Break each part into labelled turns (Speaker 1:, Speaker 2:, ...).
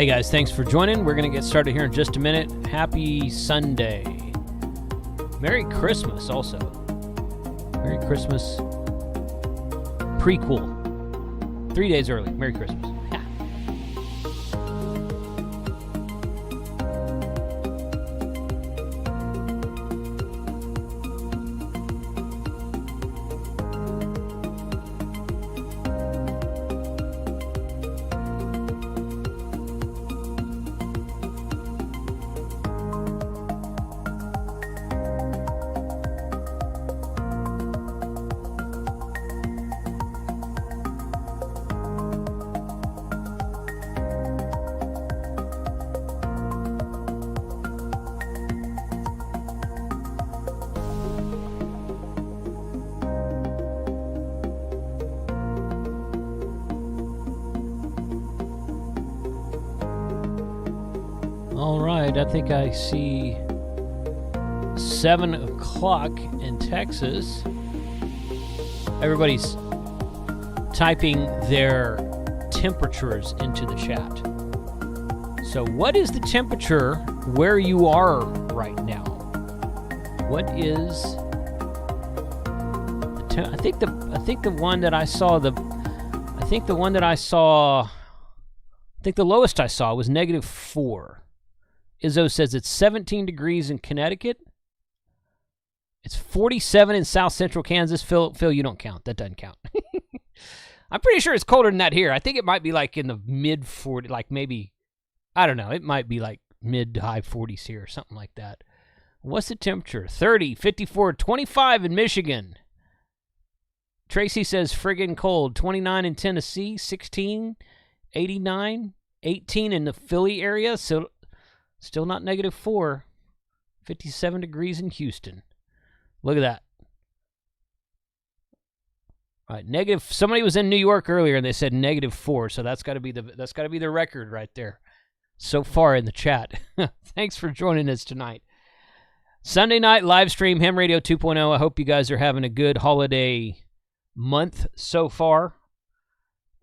Speaker 1: Hey guys, thanks for joining. We're going to get started here in just a minute. Happy Sunday. Merry Christmas also. Merry Christmas. Prequel. 3 days early. Merry Christmas. All right, I think I see 7 o'clock in Texas. Everybody's typing their temperatures into the chat. So what is the temperature where you are right now? What is the I think the lowest I saw was -4. Izzo says it's 17 degrees in Connecticut. It's 47 in South Central Kansas. Phil, you don't count. That doesn't count. I'm pretty sure it's colder than that here. I think it might be like in the mid 40, like maybe, I don't know. It might be like mid to high 40s here or something like that. What's the temperature? 30, 54, 25 in Michigan. Tracy says friggin' cold. 29 in Tennessee, 16, 89, 18 in the Philly area. So still not -4. 57 degrees in Houston. Look at that. All right, negative. Somebody was in New York earlier and they said -4, so that's got to be the record right there so far in the chat. Thanks for joining us tonight. Sunday night live stream Ham Radio 2.0. I hope you guys are having a good holiday month so far.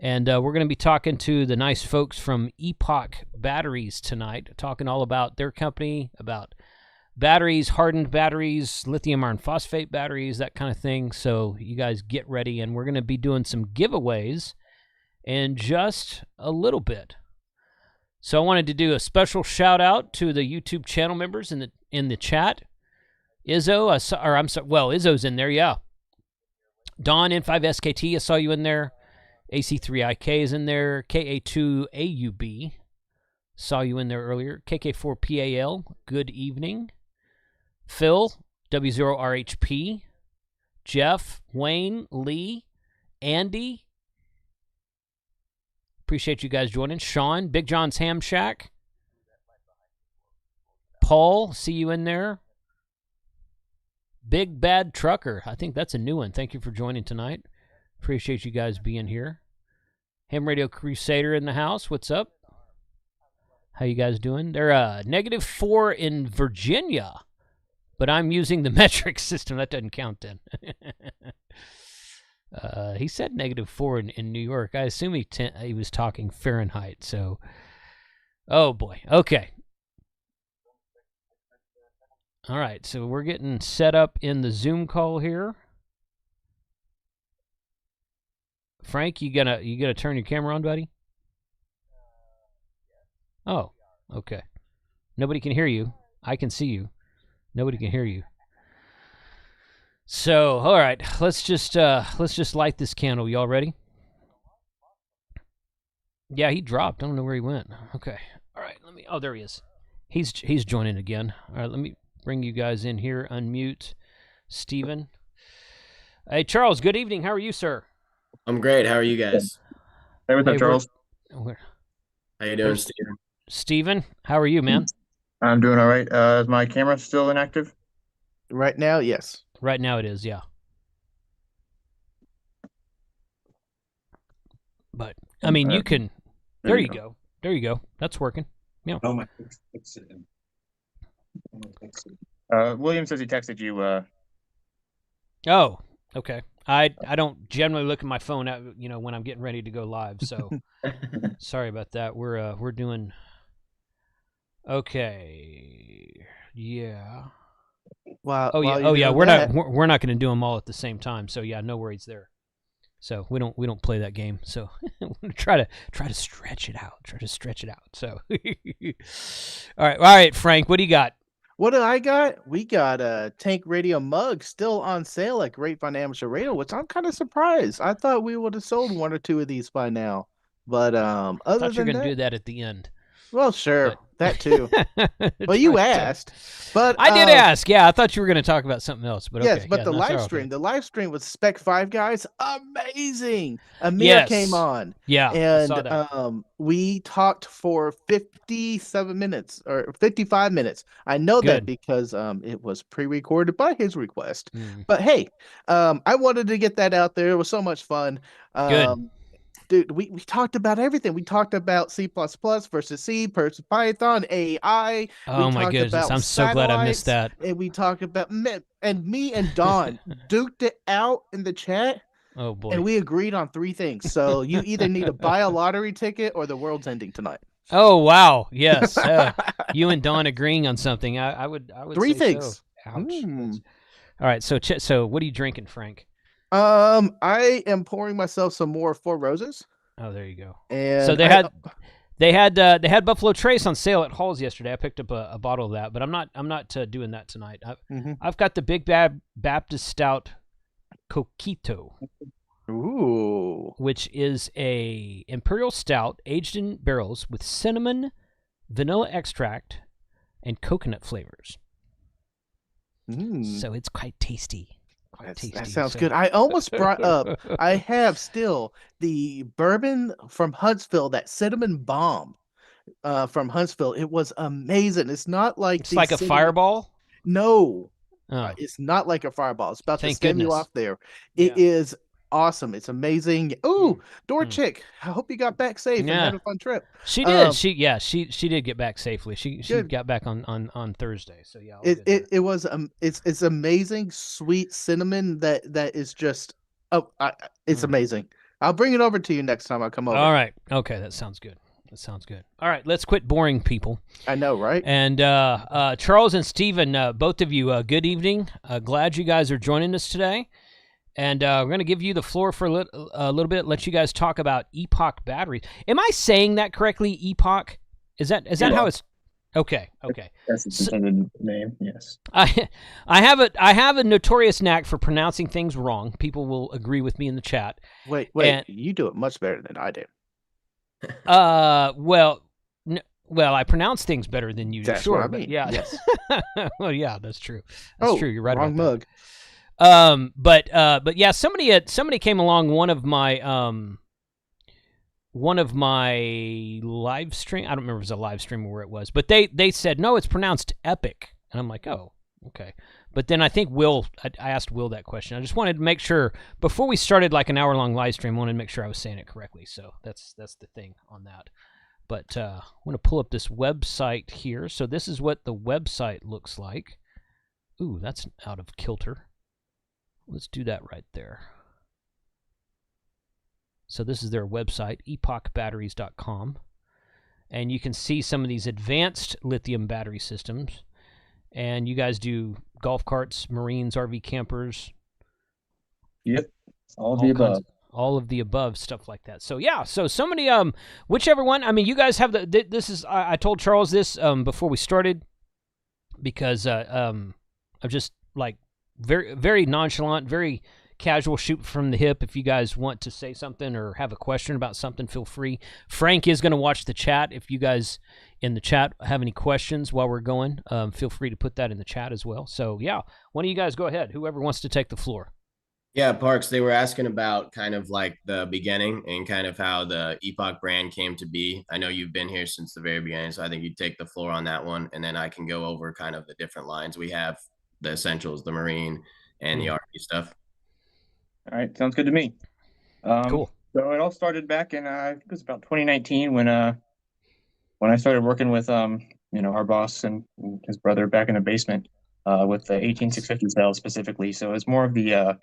Speaker 1: And we're going to be talking to the nice folks from Epoch Batteries tonight, talking all about their company, about batteries, hardened batteries, lithium iron phosphate batteries, that kind of thing. So you guys get ready, and we're going to be doing some giveaways in just a little bit. So I wanted to do a special shout out to the YouTube channel members in the chat. Izzo, Izzo's in there, yeah. Don N5SKT, I saw you in there. AC3IK is in there. KA2AUB, saw you in there earlier. KK4PAL, good evening. Phil, W0RHP. Jeff, Wayne, Lee, Andy. Appreciate you guys joining. Sean, Big John's Ham Shack. Paul, see you in there. Big Bad Trucker, I think that's a new one. Thank you for joining tonight. Appreciate you guys being here. Ham Radio Crusader in the house. What's up? How you guys doing? They're -4 in Virginia, but I'm using the metric system. That doesn't count then. He said -4 in New York. I assume he was talking Fahrenheit. So, oh boy. Okay. All right. So we're getting set up in the Zoom call here. Frank, you gonna turn your camera on, buddy? Oh, okay. Nobody can hear you. I can see you. Nobody can hear you. So, all right, let's just light this candle. Y'all ready? Yeah, he dropped. I don't know where he went. Okay. All right, oh, there he is. He's joining again. All right, let me bring you guys in here. Unmute Steven. Hey, Charles, good evening. How are you, sir?
Speaker 2: I'm great. How are you guys?
Speaker 3: Hey, what's up, Charles?
Speaker 2: How you doing, Steven?
Speaker 1: Steven, how are you, man?
Speaker 3: I'm doing all right. Is my camera still inactive?
Speaker 4: Right now, yes.
Speaker 1: Right now it is, yeah. But, I mean, you can... There you go. There you go. That's working. Yeah.
Speaker 3: Oh, my. William says he texted you.
Speaker 1: Oh, okay. I don't generally look at my phone when I'm getting ready to go live. So sorry about that. We're doing okay. Yeah.
Speaker 4: While
Speaker 1: yeah.
Speaker 4: you're doing
Speaker 1: We're
Speaker 4: that,
Speaker 1: we're not going to do them all at the same time. So yeah, no worries there. So we don't play that game. So try to stretch it out. Try to stretch it out. So all right, Frank. What do you got?
Speaker 4: What do I got? We got a Tank Radio mug still on sale at Grapevine Amateur Radio, which I'm kind of surprised. I thought we would have sold one or two of these by now. But
Speaker 1: I
Speaker 4: other
Speaker 1: thought you were
Speaker 4: than
Speaker 1: going to
Speaker 4: that,
Speaker 1: do that at the end.
Speaker 4: well, sure,
Speaker 1: But
Speaker 4: that too. Well, you asked, but
Speaker 1: I did ask. Yeah, I thought you were going to talk about something else. But
Speaker 4: yes,
Speaker 1: okay.
Speaker 4: but
Speaker 1: yeah,
Speaker 4: the
Speaker 1: no,
Speaker 4: live
Speaker 1: sorry,
Speaker 4: stream,
Speaker 1: okay.
Speaker 4: the live stream with Spec 5 guys, amazing. Amir
Speaker 1: Yes.
Speaker 4: came on.
Speaker 1: Yeah, I saw
Speaker 4: And
Speaker 1: that.
Speaker 4: we talked for 57 minutes or 55 minutes. I know that
Speaker 1: Good.
Speaker 4: because it was pre-recorded by his request.
Speaker 1: Mm.
Speaker 4: But hey, I wanted to get that out there. It was so much fun.
Speaker 1: Good.
Speaker 4: Dude, we talked about everything. We talked about C++ versus C versus Python, AI.
Speaker 1: Oh
Speaker 4: we
Speaker 1: my
Speaker 4: talked
Speaker 1: goodness,
Speaker 4: about
Speaker 1: I'm so glad I missed
Speaker 4: satellites,
Speaker 1: that.
Speaker 4: and we talked about me and Don duked it out in the chat.
Speaker 1: Oh boy.
Speaker 4: And we agreed on 3 things. So you either need to buy a lottery ticket or the world's ending tonight.
Speaker 1: Oh wow, yes. You and Don agreeing on something. I would
Speaker 4: 3
Speaker 1: say
Speaker 4: things.
Speaker 1: so. Ouch. All right, so what are you drinking, Frank?
Speaker 4: I am pouring myself some more Four Roses.
Speaker 1: Oh, there you go.
Speaker 4: And
Speaker 1: so they had Buffalo Trace on sale at Halls yesterday. I picked up a bottle of that, but I'm not doing that tonight. I've got the Big Bad Baptist Stout Coquito.
Speaker 4: Ooh.
Speaker 1: Which is a imperial stout aged in barrels with cinnamon, vanilla extract, and coconut flavors. So it's quite tasty.
Speaker 4: That sounds good. I almost brought up, I have still the bourbon from Huntsville, that cinnamon bomb from Huntsville. It was amazing. It's not like
Speaker 1: it's like a fireball.
Speaker 4: No,
Speaker 1: Oh.
Speaker 4: It's not like a fireball. It's about
Speaker 1: Thank
Speaker 4: to stem
Speaker 1: goodness.
Speaker 4: you off there. It is awesome. It's amazing. Ooh, door chick. I hope you got back safe and had a fun trip.
Speaker 1: She did. She did get back safely. She got back on Thursday. So yeah.
Speaker 4: It was it's amazing sweet cinnamon that is just it's amazing. I'll bring it over to you next time I come over.
Speaker 1: All right. Okay, that sounds good. All right, let's quit boring people.
Speaker 4: I know, right?
Speaker 1: And Charles and Steven, both of you, good evening. Glad you guys are joining us today. And we're going to give you the floor for a little bit, let you guys talk about Epoch batteries. Am I saying that correctly, Epoch? Is that how it's... Okay.
Speaker 3: That's its intended name, yes.
Speaker 1: I have a notorious knack for pronouncing things wrong. People will agree with me in the chat.
Speaker 4: Wait, you do it much better than I do.
Speaker 1: Well, I pronounce things better than you.
Speaker 4: That's
Speaker 1: sure,
Speaker 4: what I mean.
Speaker 1: Yeah.
Speaker 4: Yes.
Speaker 1: Well, yeah, that's true. That's true. You're right
Speaker 4: wrong
Speaker 1: about
Speaker 4: mug.
Speaker 1: that. But yeah, somebody came along one of my live stream. I don't remember if it was a live stream or where it was, but they said no, it's pronounced Epic, and I'm like, oh, okay. But then I think I asked Will that question. I just wanted to make sure before we started like an hour-long live stream, I wanted to make sure I was saying it correctly. So that's the thing on that. But I want to pull up this website here. So this is what the website looks like. Ooh, that's out of kilter. Let's do that right there. So this is their website, epochbatteries.com. And you can see some of these advanced lithium battery systems. And you guys do golf carts, marines, RV campers.
Speaker 3: Yep, all of the above.
Speaker 1: All of the above, stuff like that. So yeah, so somebody, whichever one. I mean, you guys have this is. I told Charles this before we started because I'm just like very very nonchalant, very casual, shoot from the hip. If you guys want to say something or have a question about something, feel free. Frank is going to watch the chat. If you guys in the chat have any questions while we're going, feel free to put that in the chat as well. So yeah, why don't you guys go ahead? Whoever wants to take the floor.
Speaker 2: Yeah, Parks, they were asking about kind of like the beginning and kind of how the Epoch brand came to be. I know you've been here since the very beginning, so I think you take the floor on that one, and then I can go over kind of the different lines we have, the essentials, the marine, and the RV stuff.
Speaker 3: All right, sounds good to me.
Speaker 1: Cool.
Speaker 3: So it all started back in I think it was about 2019 when I started working with our boss and his brother back in the basement with the 18650 cells specifically. So it's more of the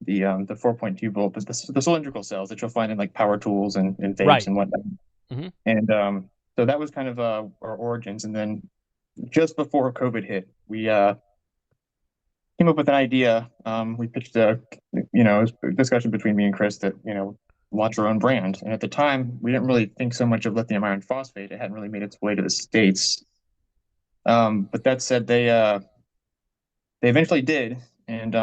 Speaker 3: the 4.2 volt, the cylindrical cells that you'll find in like power tools and vapes
Speaker 1: Right.
Speaker 3: and whatnot.
Speaker 1: Mhm.
Speaker 3: And so that was kind of our origins. And then just before COVID hit, we came up with an idea. We pitched it was a discussion between me and Chris that, launch our own brand. And at the time, we didn't really think so much of lithium iron phosphate. It hadn't really made its way to the States. But that said, they eventually did. And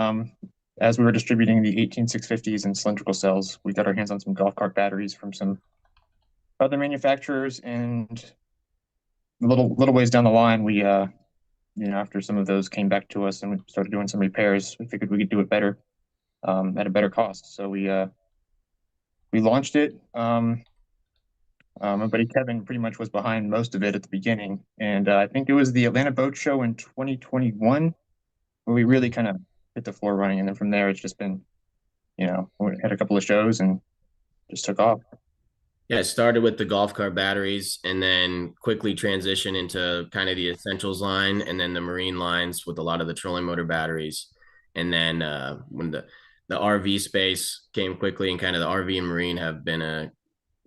Speaker 3: as we were distributing the 18650s and cylindrical cells, we got our hands on some golf cart batteries from some other manufacturers. And a little ways down the line, we after some of those came back to us and we started doing some repairs, we figured we could do it better, at a better cost. So we launched it. My buddy Kevin pretty much was behind most of it at the beginning, and I think it was the Atlanta Boat Show in 2021 where we really kind of hit the floor running, and then from there it's just been, we had a couple of shows and just took off.
Speaker 2: Yeah, it started with the golf cart batteries and then quickly transitioned into kind of the essentials line and then the marine lines with a lot of the trolling motor batteries. And then when the RV space came quickly, and kind of the RV and marine have been a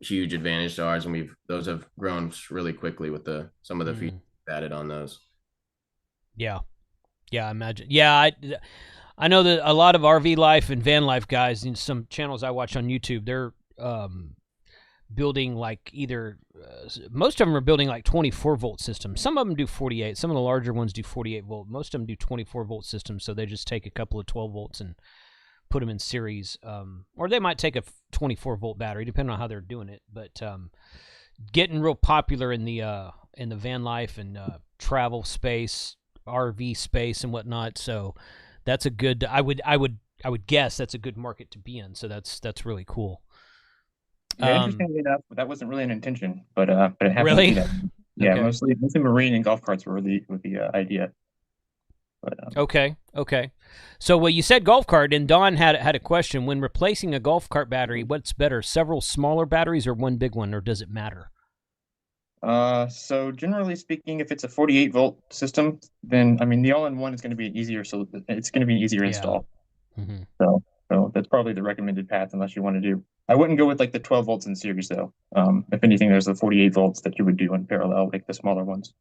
Speaker 2: huge advantage to ours, and those have grown really quickly with some of the features added on those.
Speaker 1: Yeah, I imagine. Yeah, I know that a lot of RV life and van life guys in some channels I watch on YouTube, they're building like either most of them are building like 24 volt systems. Some of them do 48. Some of the larger ones do 48 volt. Most of them do 24 volt systems. So they just take a couple of 12 volts and put them in series, or they might take a 24 volt battery, depending on how they're doing it. But getting real popular in the van life and travel space, RV space, and whatnot. So that's a good. I would guess that's a good market to be in. So that's really cool.
Speaker 3: Yeah, interestingly enough, that wasn't really an intention, but it happened
Speaker 1: really?
Speaker 3: to be that. Yeah,
Speaker 1: Okay.
Speaker 3: mostly marine and golf carts were the idea. But,
Speaker 1: Okay. So, well, you said golf cart, and Don had a question. When replacing a golf cart battery, what's better, several smaller batteries or one big one, or does it matter?
Speaker 3: So generally speaking, if it's a 48 volt system, then I mean the all-in-one is going to be easier. So it's going to be an easier install.
Speaker 1: Mm-hmm.
Speaker 3: So that's probably the recommended path, unless you want to do. I wouldn't go with like the 12 volts in series though. If anything, there's the 48 volts that you would do in parallel, like the smaller ones.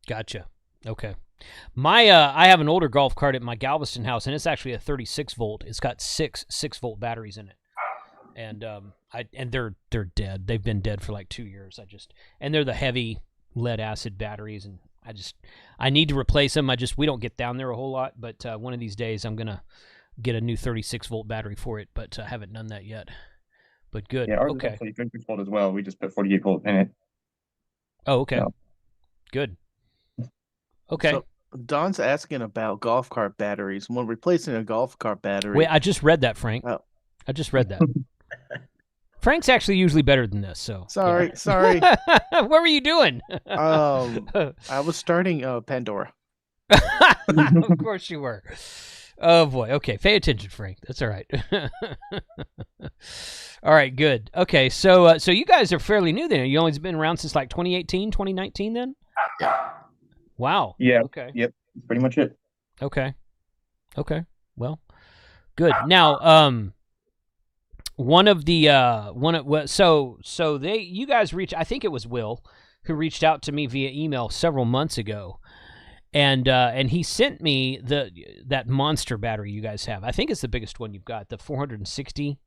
Speaker 1: Gotcha. Okay. I have an older golf cart at my Galveston house, and it's actually a 36 volt. It's got six volt batteries in it, and they're dead. They've been dead for like 2 years. And they're the heavy lead acid batteries, and I need to replace them. We don't get down there a whole lot, but one of these days I'm gonna get a new 36 volt battery for it, but I haven't done that yet. But good.
Speaker 3: Yeah, ours
Speaker 1: okay.
Speaker 3: is actually 36 volt as well. We just put 48 volt in it.
Speaker 1: Oh, okay.
Speaker 3: So.
Speaker 1: Good. Okay.
Speaker 4: So Don's asking about golf cart batteries. When replacing a golf cart battery.
Speaker 1: Wait, I just read that, Frank.
Speaker 4: Oh.
Speaker 1: I just read that. Frank's actually usually better than this, so.
Speaker 4: Sorry.
Speaker 1: What were you doing?
Speaker 4: I was starting Pandora.
Speaker 1: Of course you were. Oh boy. Okay, pay attention, Frank. That's all right. All right, good. Okay, so you guys are fairly new then. You only been around since like 2018, 2019 then?
Speaker 2: Yeah.
Speaker 1: Wow.
Speaker 3: Yeah.
Speaker 1: Okay.
Speaker 3: Yep. That's pretty much it.
Speaker 1: Okay. Well, good. Now, you guys reached. I think it was Will who reached out to me via email several months ago, and he sent me that monster battery you guys have. I think it's the biggest one you've got, the 460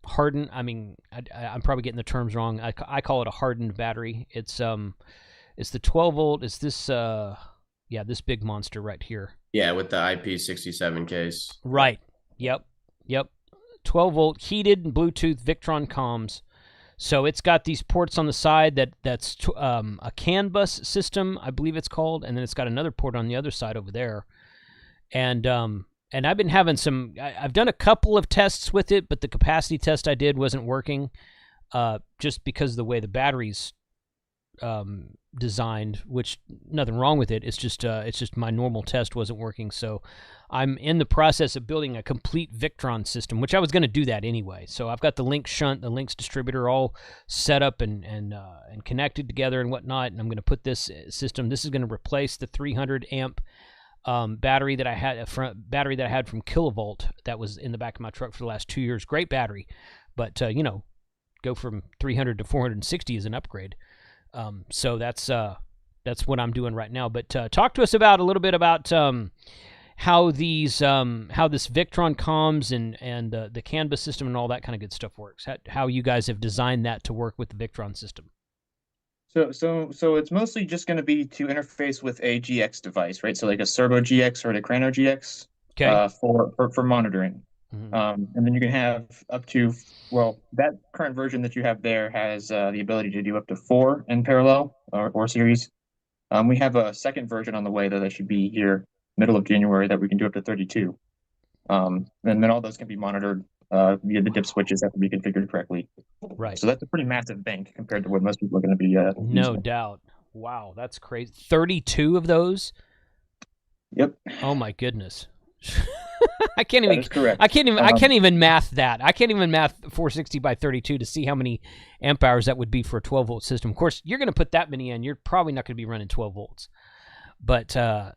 Speaker 1: hardened. I mean, I'm probably getting the terms wrong. I call it a hardened battery. It's the 12 volt. It's this this big monster right here.
Speaker 2: Yeah, with the IP67 case.
Speaker 1: Right. Yep. 12 volt heated Bluetooth Victron comms. So it's got these ports on the side that's a CAN bus system, I believe it's called, and then it's got another port on the other side over there. And I've been having I've done a couple of tests with it, but the capacity test I did wasn't working, just because of the way the battery's designed, which nothing wrong with it. It's just my normal test wasn't working. So I'm in the process of building a complete Victron system, which I was going to do that anyway. So I've got the Lynx shunt, the Lynx distributor all set up and connected together and whatnot. And I'm going to put this system. This is going to replace the 300 amp battery that I had from Kilovolt that was in the back of my truck for the last 2 years. Great battery, but go from 300 to 460 is an upgrade. So that's what I'm doing right now. But talk to us a little bit about how this Victron comms and the Canvas system and all that kind of good stuff works. How you guys have designed that to work with the Victron system.
Speaker 3: So it's mostly just going to be to interface with a GX device, right? So like a Servo GX or a Crano GX,
Speaker 1: Okay.
Speaker 3: For monitoring.
Speaker 1: Mm-hmm.
Speaker 3: And then you can have up to, well, that current version that you have there has the ability to do up to 4 in parallel or series. We have a second version on the way that should be here middle of January that we can do up to 32. And then all those can be monitored via the dip switches have to be configured correctly.
Speaker 1: Right.
Speaker 3: So that's a pretty massive bank compared to what most people are going to be.
Speaker 1: No doubt. Wow, that's crazy. 32 of those.
Speaker 3: Yep.
Speaker 1: Oh my goodness. I can't even.
Speaker 3: That is correct.
Speaker 1: I can't even math that. I can't even math 460 by 32 to see how many amp hours that would be for a 12-volt system. Of course, you're going to put that many in. You're probably not going to be running 12 volts. But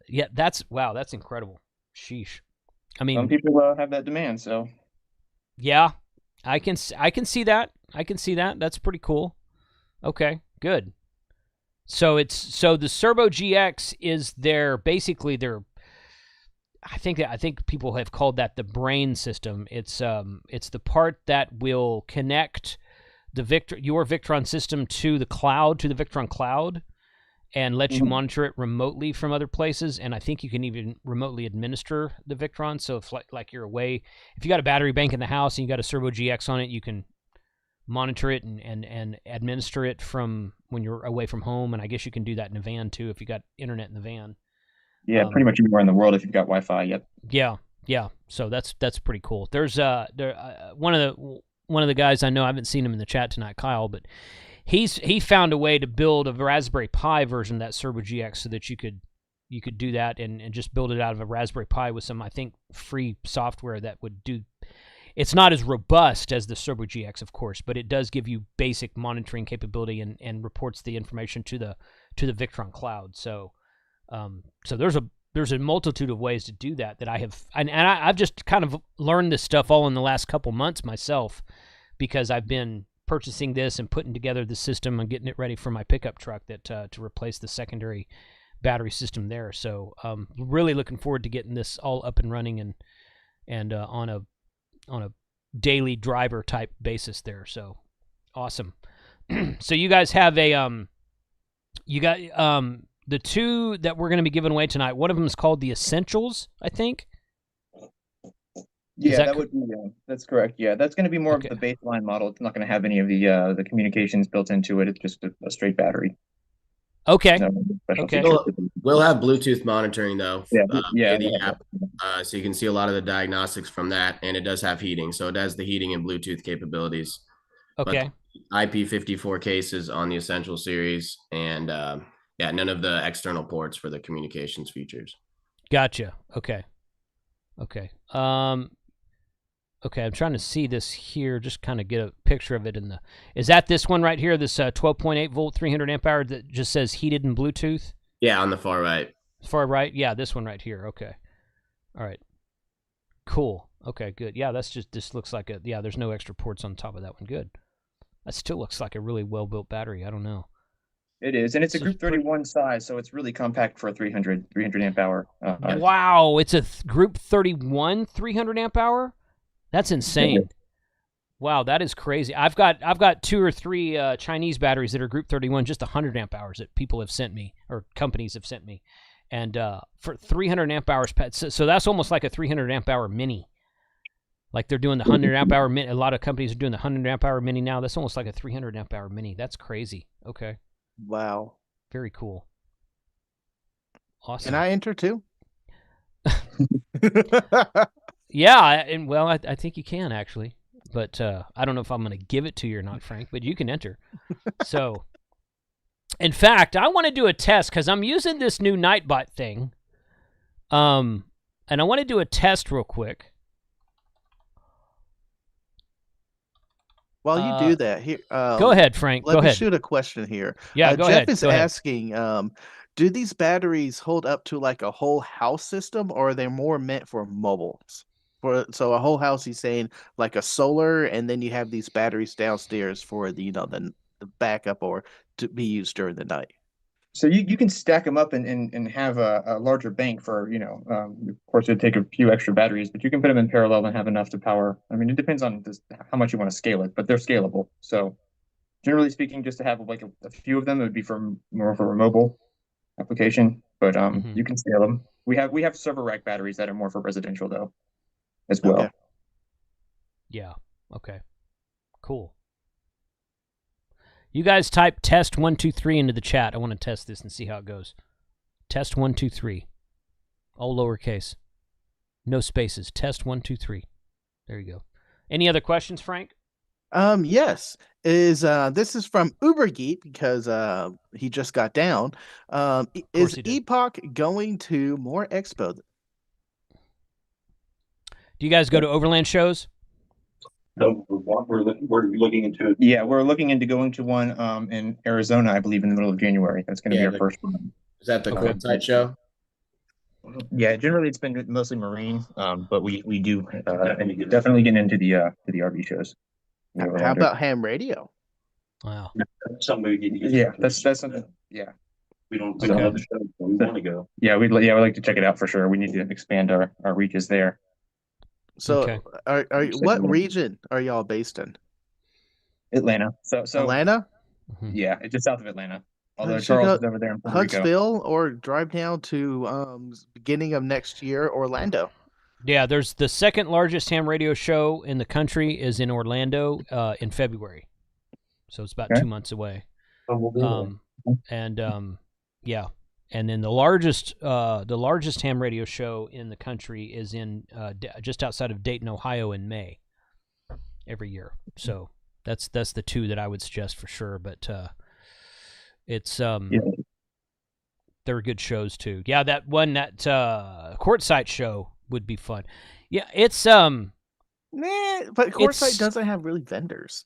Speaker 1: yeah, that's incredible. Sheesh. I mean,
Speaker 3: some people have that demand, so.
Speaker 1: Yeah, I can see that. I can see that. That's pretty cool. Okay, good. So the Servo GX is basically their. I think people have called that the brain system. It's the part that will connect your Victron system to the cloud, to the Victron cloud, and let you monitor it remotely from other places. And I think you can even remotely administer the Victron. So if like you're away, if you got a battery bank in the house and you got a Servo GX on it, you can monitor it and administer it from when you're away from home. And I guess you can do that in a van too if you got internet in the van.
Speaker 3: Yeah, pretty much anywhere in the world if you've got Wi-Fi. Yep.
Speaker 1: Yeah. So that's pretty cool. There's one of the guys I know. I haven't seen him in the chat tonight, Kyle, but he found a way to build a Raspberry Pi version of that Servo GX so that you could do that and just build it out of a Raspberry Pi with some, I think, free software that would do. It's not as robust as the Servo GX, of course, but it does give you basic monitoring capability and reports the information to the Victron cloud. So there's a multitude of ways to do that I have, and I've just kind of learned this stuff all in the last couple months myself, because I've been purchasing this and putting together the system and getting it ready for my pickup truck to replace the secondary battery system there. So really looking forward to getting this all up and running and on a daily driver type basis there. So awesome. So you guys have the two that we're going to be giving away tonight. One of them is called the Essentials, I think.
Speaker 3: Yeah, that would be. That's correct. Yeah, that's going to be more of the baseline model. It's not going to have any of the communications built into it. It's just a straight battery.
Speaker 1: Okay.
Speaker 2: Okay. We'll have Bluetooth monitoring though.
Speaker 3: Yeah.
Speaker 2: The app, so you can see a lot of the diagnostics from that, and it does have heating, so it has the heating and Bluetooth capabilities.
Speaker 1: Okay.
Speaker 2: But IP54 cases on the Essential series, and none of the external ports for the communications features.
Speaker 1: Gotcha. Okay. Okay, I'm trying to see this here, just kind of get a picture of it is that this one right here, this 12.8 volt, 300 amp hour that just says heated and Bluetooth?
Speaker 2: Yeah, on the far right.
Speaker 1: Far right? Yeah, this one right here. Okay. All right. Cool. Okay, good. Yeah, this looks like there's no extra ports on top of that one. Good. That still looks like a really well-built battery. I don't know.
Speaker 3: It is, and it's a Group 31 size, so it's really compact for a 300 amp hour.
Speaker 1: Wow, it's a Group 31 300 amp hour? That's insane. Wow, that is crazy. I've got 2 or 3 Chinese batteries that are Group 31, just 100 amp hours that people have sent me, or companies have sent me. And for 300 amp hours, so that's almost like a 300 amp hour mini. Like they're doing the 100 amp hour mini. A lot of companies are doing the 100 amp hour mini now. That's almost like a 300 amp hour mini. That's crazy. Okay.
Speaker 4: Wow.
Speaker 1: Very cool. Awesome.
Speaker 4: Can I enter too?
Speaker 1: Yeah, and well, I think you can actually, but I don't know if I'm going to give it to you or not, Frank. But you can enter. So, in fact, I want to do a test because I'm using this new Nightbot thing, and I want to do a test real quick.
Speaker 4: While you do that, here,
Speaker 1: go ahead, Frank.
Speaker 4: Let me shoot a question here.
Speaker 1: Yeah, go ahead.
Speaker 4: Jeff is asking, Do these batteries hold up to like a whole house system, or are they more meant for mobiles? So a whole house, he's saying like a solar, and then you have these batteries downstairs for the backup or to be used during the night.
Speaker 3: So you can stack them up and have a larger bank for, of course it'd take a few extra batteries, but you can put them in parallel and have enough to power. I mean, it depends on how much you want to scale it, but they're scalable. So generally speaking, just to have like a few of them, it would be for more of a mobile application, but
Speaker 1: Mhm.
Speaker 3: you can scale them. We have server rack batteries that are more for residential though, as
Speaker 4: Okay.
Speaker 3: well.
Speaker 1: Yeah. Okay. Cool. You guys type test 123 into the chat. I want to test this and see how it goes. Test 123. All lowercase. No spaces. Test 123. There you go. Any other questions, Frank?
Speaker 4: Yes. This is from Ubergeek because he just got down.
Speaker 1: course
Speaker 4: Is
Speaker 1: he did.
Speaker 4: Epoch going to more expo?
Speaker 1: Do you guys go to Overland shows?
Speaker 5: So we're looking into.
Speaker 3: Yeah, we're looking into going to one in Arizona, I believe, in the middle of January. That's going to be our first one.
Speaker 2: Is that the
Speaker 1: Okay.
Speaker 2: Quartzsite show?
Speaker 3: Yeah, generally it's been mostly marine, but we do definitely get into the RV shows.
Speaker 4: How about ham radio?
Speaker 1: Wow.
Speaker 5: Something we need to get.
Speaker 3: Yeah, that's something. Yeah,
Speaker 5: We don't
Speaker 1: Okay.
Speaker 5: know the show, so we want to go.
Speaker 3: yeah, we'd like to check it out for sure. We need to expand our reaches there.
Speaker 4: So,
Speaker 1: Okay.
Speaker 4: what region are y'all based in?
Speaker 3: Atlanta. So
Speaker 4: Atlanta,
Speaker 1: Mhm.
Speaker 3: yeah, it's just south of Atlanta. Although
Speaker 4: you should
Speaker 3: Charles
Speaker 4: go
Speaker 3: is over there in Puerto Rico.
Speaker 4: Huntsville, or drive down to beginning of next year, Orlando.
Speaker 1: Yeah, there's the second largest ham radio show in the country is in Orlando in February. So it's about
Speaker 3: Okay.
Speaker 1: 2 months away.
Speaker 5: So we'll be there.
Speaker 1: And yeah, and then the largest ham radio show in the country is in just outside of Dayton, Ohio, in May every year. So that's the two that I would suggest for sure. But it's they're good shows too. Yeah, that Quartzsite show would be fun. Yeah, it's
Speaker 4: Nah, but Quartzsite doesn't have really vendors.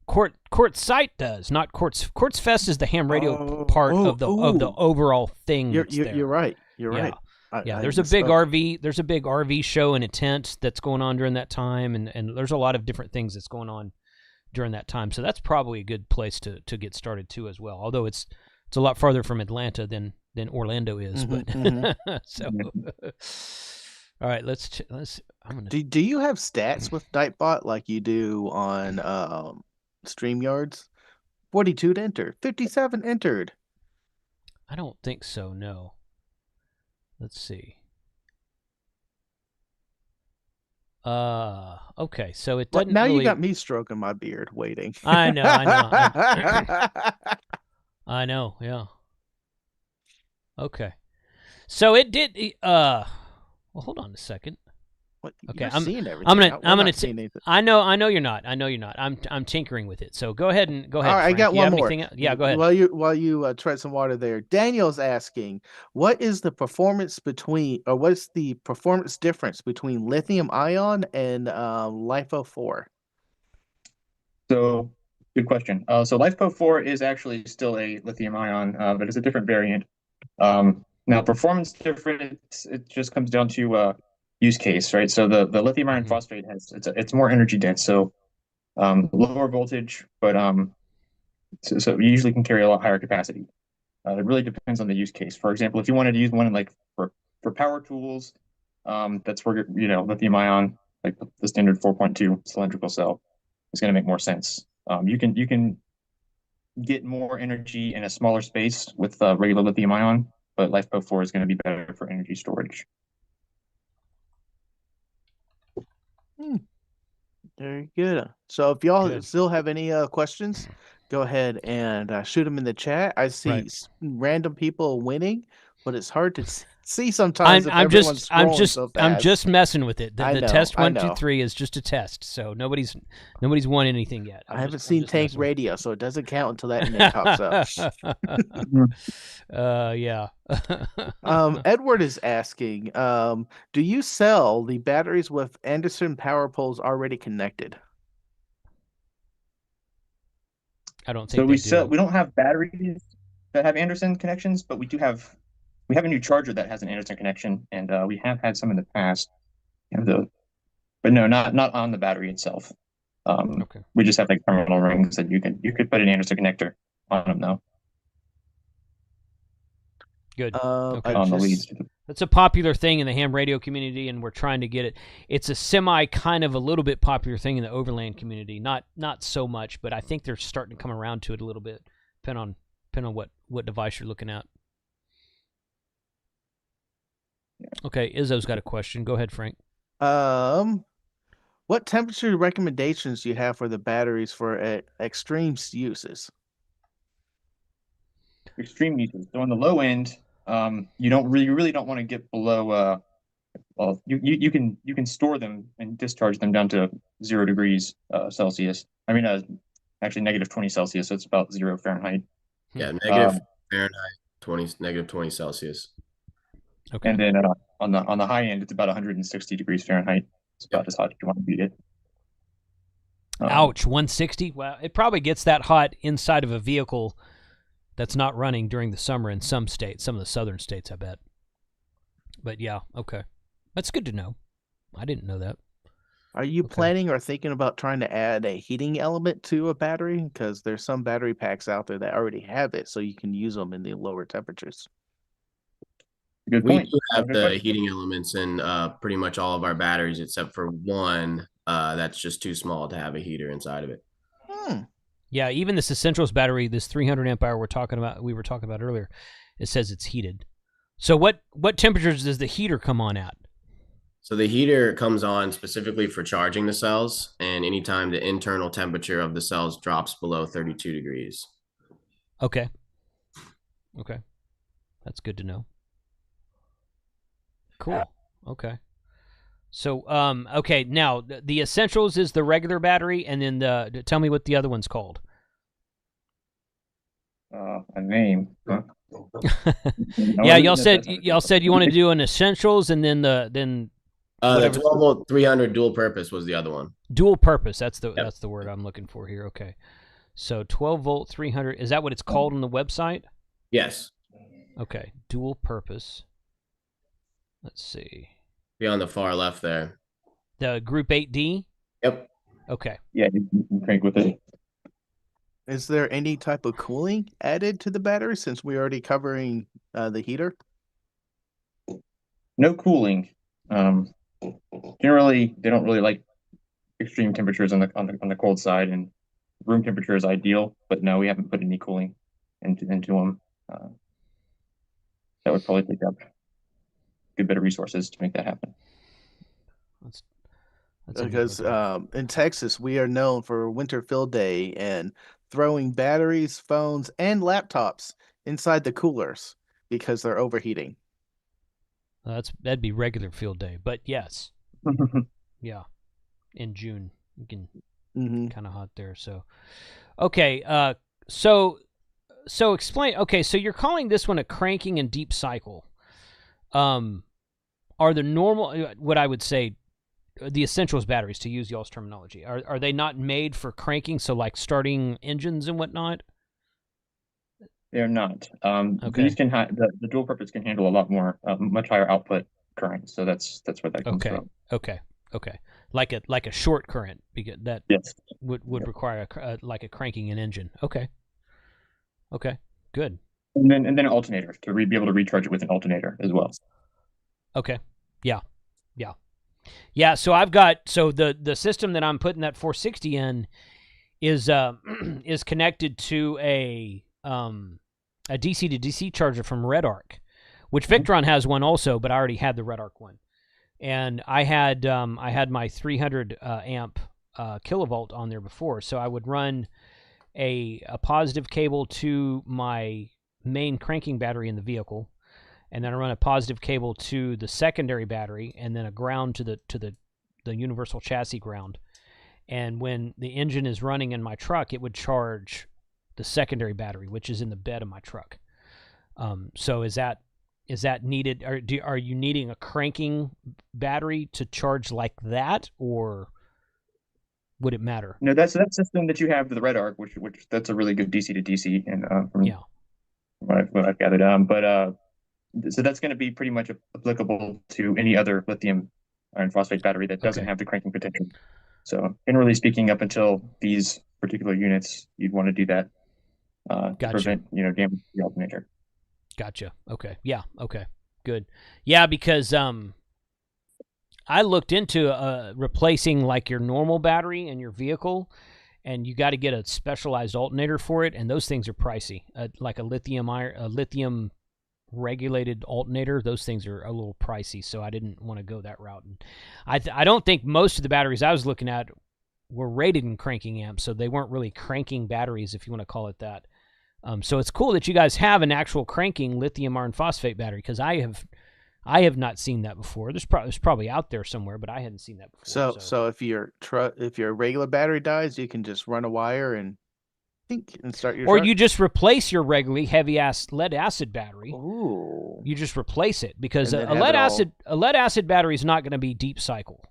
Speaker 1: Quartzsite does, not Quartz Fest is the ham radio part of the overall thing.
Speaker 4: You're right. You're
Speaker 1: Yeah.
Speaker 4: right.
Speaker 1: Yeah, there's a big RV show and a tent that's going on during that time, and there's a lot of different things that's going on during that time. So that's probably a good place to get started too as well. Although it's a lot farther from Atlanta than Orlando is, but so all right, let's I'm gonna
Speaker 4: Do you have stats with Nightbot like you do on StreamYards? 42 to enter, 57 entered.
Speaker 1: I don't think so, no. Let's see. Okay, so it doesn't
Speaker 4: Now
Speaker 1: really...
Speaker 4: you got me stroking my beard waiting.
Speaker 1: I know. I know, yeah. Okay. So it did well, hold on a second.
Speaker 4: What,
Speaker 1: Okay,
Speaker 4: you're
Speaker 1: I'm
Speaker 4: seeing everything.
Speaker 1: I'm
Speaker 4: We're
Speaker 1: gonna
Speaker 4: not seeing anything.
Speaker 1: I know you're not. I'm tinkering with it. So go ahead.
Speaker 4: All right, I
Speaker 1: Frank.
Speaker 4: got
Speaker 1: You
Speaker 4: one
Speaker 1: have
Speaker 4: more.
Speaker 1: anything else? Yeah, go ahead.
Speaker 4: While you tread some water there, Daniel's asking, what is the performance difference between lithium ion and LiFo 4?
Speaker 3: So good question. So LiFePo 4 is actually still a lithium ion, but it's a different variant. Now performance difference, it just comes down to use case, right? So the lithium iron phosphate it's more energy dense, so lower voltage, but so you usually can carry a lot higher capacity. It really depends on the use case. For example, if you wanted to use one like for power tools, that's where lithium ion, like the standard 4.2 cylindrical cell, is going to make more sense. You can get more energy in a smaller space with regular lithium ion, but LiFePo 4 is going to be better for energy storage.
Speaker 4: Very good. So if y'all still have any questions, go ahead and shoot them in the chat. I see random people winning, but it's hard to see sometimes. I'm
Speaker 1: just messing with it. The test 1, 2, 3 is just a test, so nobody's won anything yet.
Speaker 4: I haven't seen Tank Radio, so it doesn't count until that name pops up.
Speaker 1: Yeah.
Speaker 4: Edward is asking, do you sell the batteries with Anderson power poles already connected?
Speaker 1: I don't think
Speaker 3: we don't have batteries that have Anderson connections, but we have a new charger that has an Anderson connection, and we have had some in the past. Have the, but no, not on the battery itself.
Speaker 1: Okay.
Speaker 3: We just have like terminal rings that you could put an Anderson connector on them though,
Speaker 1: Good.
Speaker 4: I
Speaker 1: Okay.
Speaker 3: on the
Speaker 4: just
Speaker 3: leads.
Speaker 1: That's a popular thing in the ham radio community, and we're trying to get it. It's a semi kind of a little bit popular thing in the overland community. Not so much, but I think they're starting to come around to it a little bit, depending on what device you're looking at. Okay, Izzo's got a question. Go ahead, Frank.
Speaker 4: what temperature recommendations do you have for the batteries for extreme uses?
Speaker 3: Extreme uses. So on the low end, you really don't want to get below. Well, you can store them and discharge them down to 0 degrees Celsius. I mean, actually -20 Celsius, so it's about 0 Fahrenheit.
Speaker 2: Yeah, negative Fahrenheit, -20 Celsius.
Speaker 1: Okay.
Speaker 3: And then on the high end, it's about 160 degrees Fahrenheit. It's about as hot as you want to beat it.
Speaker 1: Ouch, 160? Well, it probably gets that hot inside of a vehicle that's not running during the summer in some states, some of the southern states, I bet. But yeah, okay. That's good to know. I didn't know that.
Speaker 4: Are you
Speaker 1: Okay.
Speaker 4: planning or thinking about trying to add a heating element to a battery? Because there's some battery packs out there that already have it, so you can use them in the lower temperatures.
Speaker 3: Good
Speaker 2: We
Speaker 3: point.
Speaker 2: do have
Speaker 3: Good
Speaker 2: the
Speaker 3: question.
Speaker 2: heating elements in pretty much all of our batteries, except for one that's just too small to have a heater inside of it.
Speaker 1: Yeah, even this Essentials battery, this 300 amp hour we were talking about earlier, it says it's heated. So what temperatures does the heater come on at?
Speaker 2: So the heater comes on specifically for charging the cells, and anytime the internal temperature of the cells drops below 32 degrees.
Speaker 1: Okay. That's good to know. Cool. Okay. So, okay, now the Essentials is the regular battery, and then tell me what the other one's called.
Speaker 3: A name. Huh?
Speaker 1: Yeah, y'all said you wanted to do an Essentials, and then the
Speaker 2: The 12 volt 300 dual purpose was the other one.
Speaker 1: dual purpose. That's the word I'm looking for here. Okay. So 12 volt 300, is that what it's called on the website?
Speaker 2: Yes.
Speaker 1: Okay, dual purpose. Let's see.
Speaker 2: Be on the far left there.
Speaker 1: The Group 8D?
Speaker 2: Yep.
Speaker 1: Okay.
Speaker 3: Yeah, you can crank with it.
Speaker 4: Is there any type of cooling added to the battery since we're already covering the heater?
Speaker 3: No cooling. Generally, they don't really like extreme temperatures on the cold side, and room temperature is ideal. But no, we haven't put any cooling into them. That would probably take up a good bit of resources to make that happen.
Speaker 1: That's
Speaker 4: Because in Texas, we are known for Winter Field Day and throwing batteries, phones, and laptops inside the coolers because they're overheating.
Speaker 1: that'd be regular field day, but yes. Yeah. In June. You can kind of hot there. So okay, so explain. Okay, so you're calling this one a cranking and deep cycle. Are the normal, what I would say, the Essentials batteries, to use y'all's terminology, are they not made for cranking? So like starting engines and whatnot?
Speaker 3: They're not.
Speaker 1: Okay.
Speaker 3: These can the dual purpose can handle a lot more, much higher output current. So that's where that comes from.
Speaker 1: Okay. Like a short current, because that
Speaker 3: Yes.
Speaker 1: would require like a cranking an engine. Okay. Good.
Speaker 3: And then an alternator to be able to recharge it with an alternator as well.
Speaker 1: Okay. Yeah. So I've got the system that I'm putting that 460 in is connected to a DC to DC charger from Red Arc, which Victron has one also, but I already had the Red Arc one, and I had my 300 amp kilovolt on there before, so I would run a positive cable to my main cranking battery in the vehicle, and then I run a positive cable to the secondary battery, and then a ground to the universal chassis ground. And when the engine is running in my truck, it would charge the secondary battery, which is in the bed of my truck. So is that needed? Are you needing a cranking battery to charge like that, or would it matter?
Speaker 3: No, that's that system that you have, the Red Arc, which that's a really good DC to DC, and
Speaker 1: Yeah.
Speaker 3: what I've gathered. So that's going to be pretty much applicable to any other lithium iron phosphate battery that doesn't
Speaker 1: Okay.
Speaker 3: have the cranking potential. So generally speaking, up until these particular units, you'd want to do that to
Speaker 1: Gotcha.
Speaker 3: prevent, damage to the alternator.
Speaker 1: Gotcha. Okay. Yeah. Okay. Good. Yeah, because I looked into replacing like your normal battery in your vehicle, and you got to get a specialized alternator for it, and those things are pricey. Like a lithium regulated alternator, those things are a little pricey, so I didn't want to go that route. And I don't think most of the batteries I was looking at were rated in cranking amps, so they weren't really cranking batteries, if you want to call it that. So it's cool that you guys have an actual cranking lithium iron phosphate battery, because I have not seen that before. There's probably out there somewhere, but I hadn't seen that before.
Speaker 4: So if your regular battery dies, you can just run a wire and start your
Speaker 1: or
Speaker 4: truck?
Speaker 1: you just replace your regularly heavy lead acid battery.
Speaker 4: Ooh.
Speaker 1: You just replace it, because
Speaker 4: And
Speaker 1: a
Speaker 4: then have
Speaker 1: lead acid battery is not going to be deep cycle.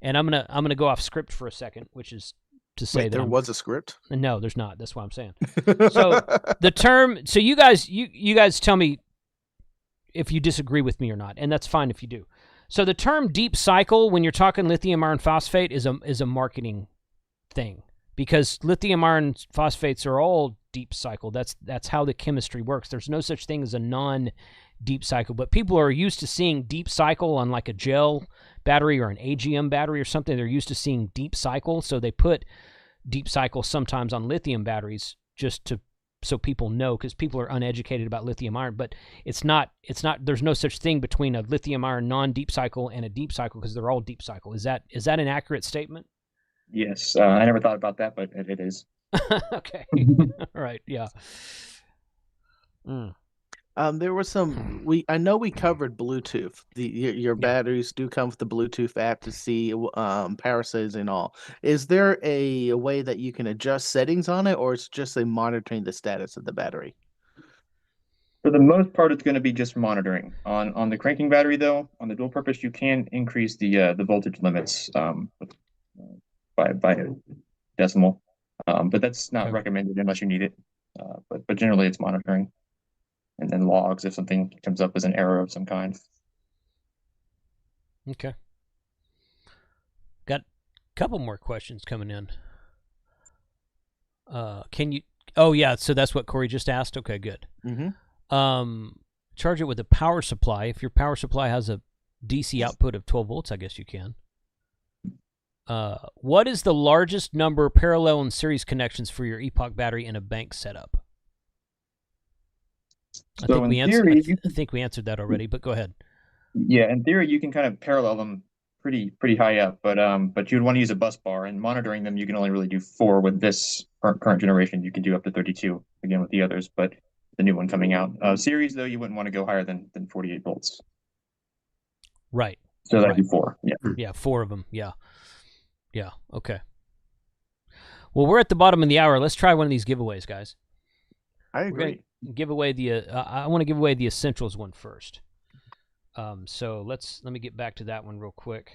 Speaker 1: And I'm gonna go off script for a second, which is to say
Speaker 4: Wait,
Speaker 1: that
Speaker 4: there was a script?
Speaker 1: no, there's not. That's what I'm saying. So the term. So you guys tell me if you disagree with me or not, and that's fine if you do. So the term deep cycle, when you're talking lithium iron phosphate, is a marketing thing, because lithium iron phosphates are all deep cycle. That's how the chemistry works. There's no such thing as a non-deep cycle, but people are used to seeing deep cycle on like a gel battery or an AGM battery or something. They're used to seeing deep cycle, so they put deep cycle sometimes on lithium batteries just so people know, because people are uneducated about lithium iron. But it's not. There's no such thing between a lithium iron non-deep cycle and a deep cycle, because they're all deep cycle. Is that an accurate statement?
Speaker 3: Yes, I never thought about that, but it is.
Speaker 1: Okay. All right. Yeah.
Speaker 4: There was some I know we covered Bluetooth. Your batteries do come with the Bluetooth app to see power settings and all. Is there a way that you can adjust settings on it, or it's just a monitoring the status of the battery?
Speaker 3: For the most part, it's going to be just monitoring. On the cranking battery, though, on the dual purpose, you can increase the voltage limits by a decimal, but that's not
Speaker 1: Okay.
Speaker 3: recommended unless you need it. But generally, it's monitoring, and then logs if something comes up as an error of some kind.
Speaker 1: Okay. Got a couple more questions coming in. Can you? Oh yeah, so that's what Corey just asked. Okay, good.
Speaker 4: Mm-hmm.
Speaker 1: Charge it with a power supply. If your power supply has a DC output of 12 volts, I guess you can. What is the largest number of parallel and series connections for your Epoch battery in a bank setup? I think we answered that already, but go ahead.
Speaker 3: Yeah, in theory, you can kind of parallel them pretty high up, but you'd want to use a bus bar, and monitoring them, you can only really do 4 with this current generation. You can do up to 32 again with the others, but the new one coming out. Series, though, you wouldn't want to go higher than 48 volts.
Speaker 1: Right.
Speaker 3: So that'd be 4. Yeah.
Speaker 1: Yeah, 4 of them. Yeah. Yeah. Okay. Well, we're at the bottom of the hour. Let's try one of these giveaways, guys.
Speaker 4: I agree.
Speaker 1: Give away I want to give away the essentials one first. So let me get back to that one real quick.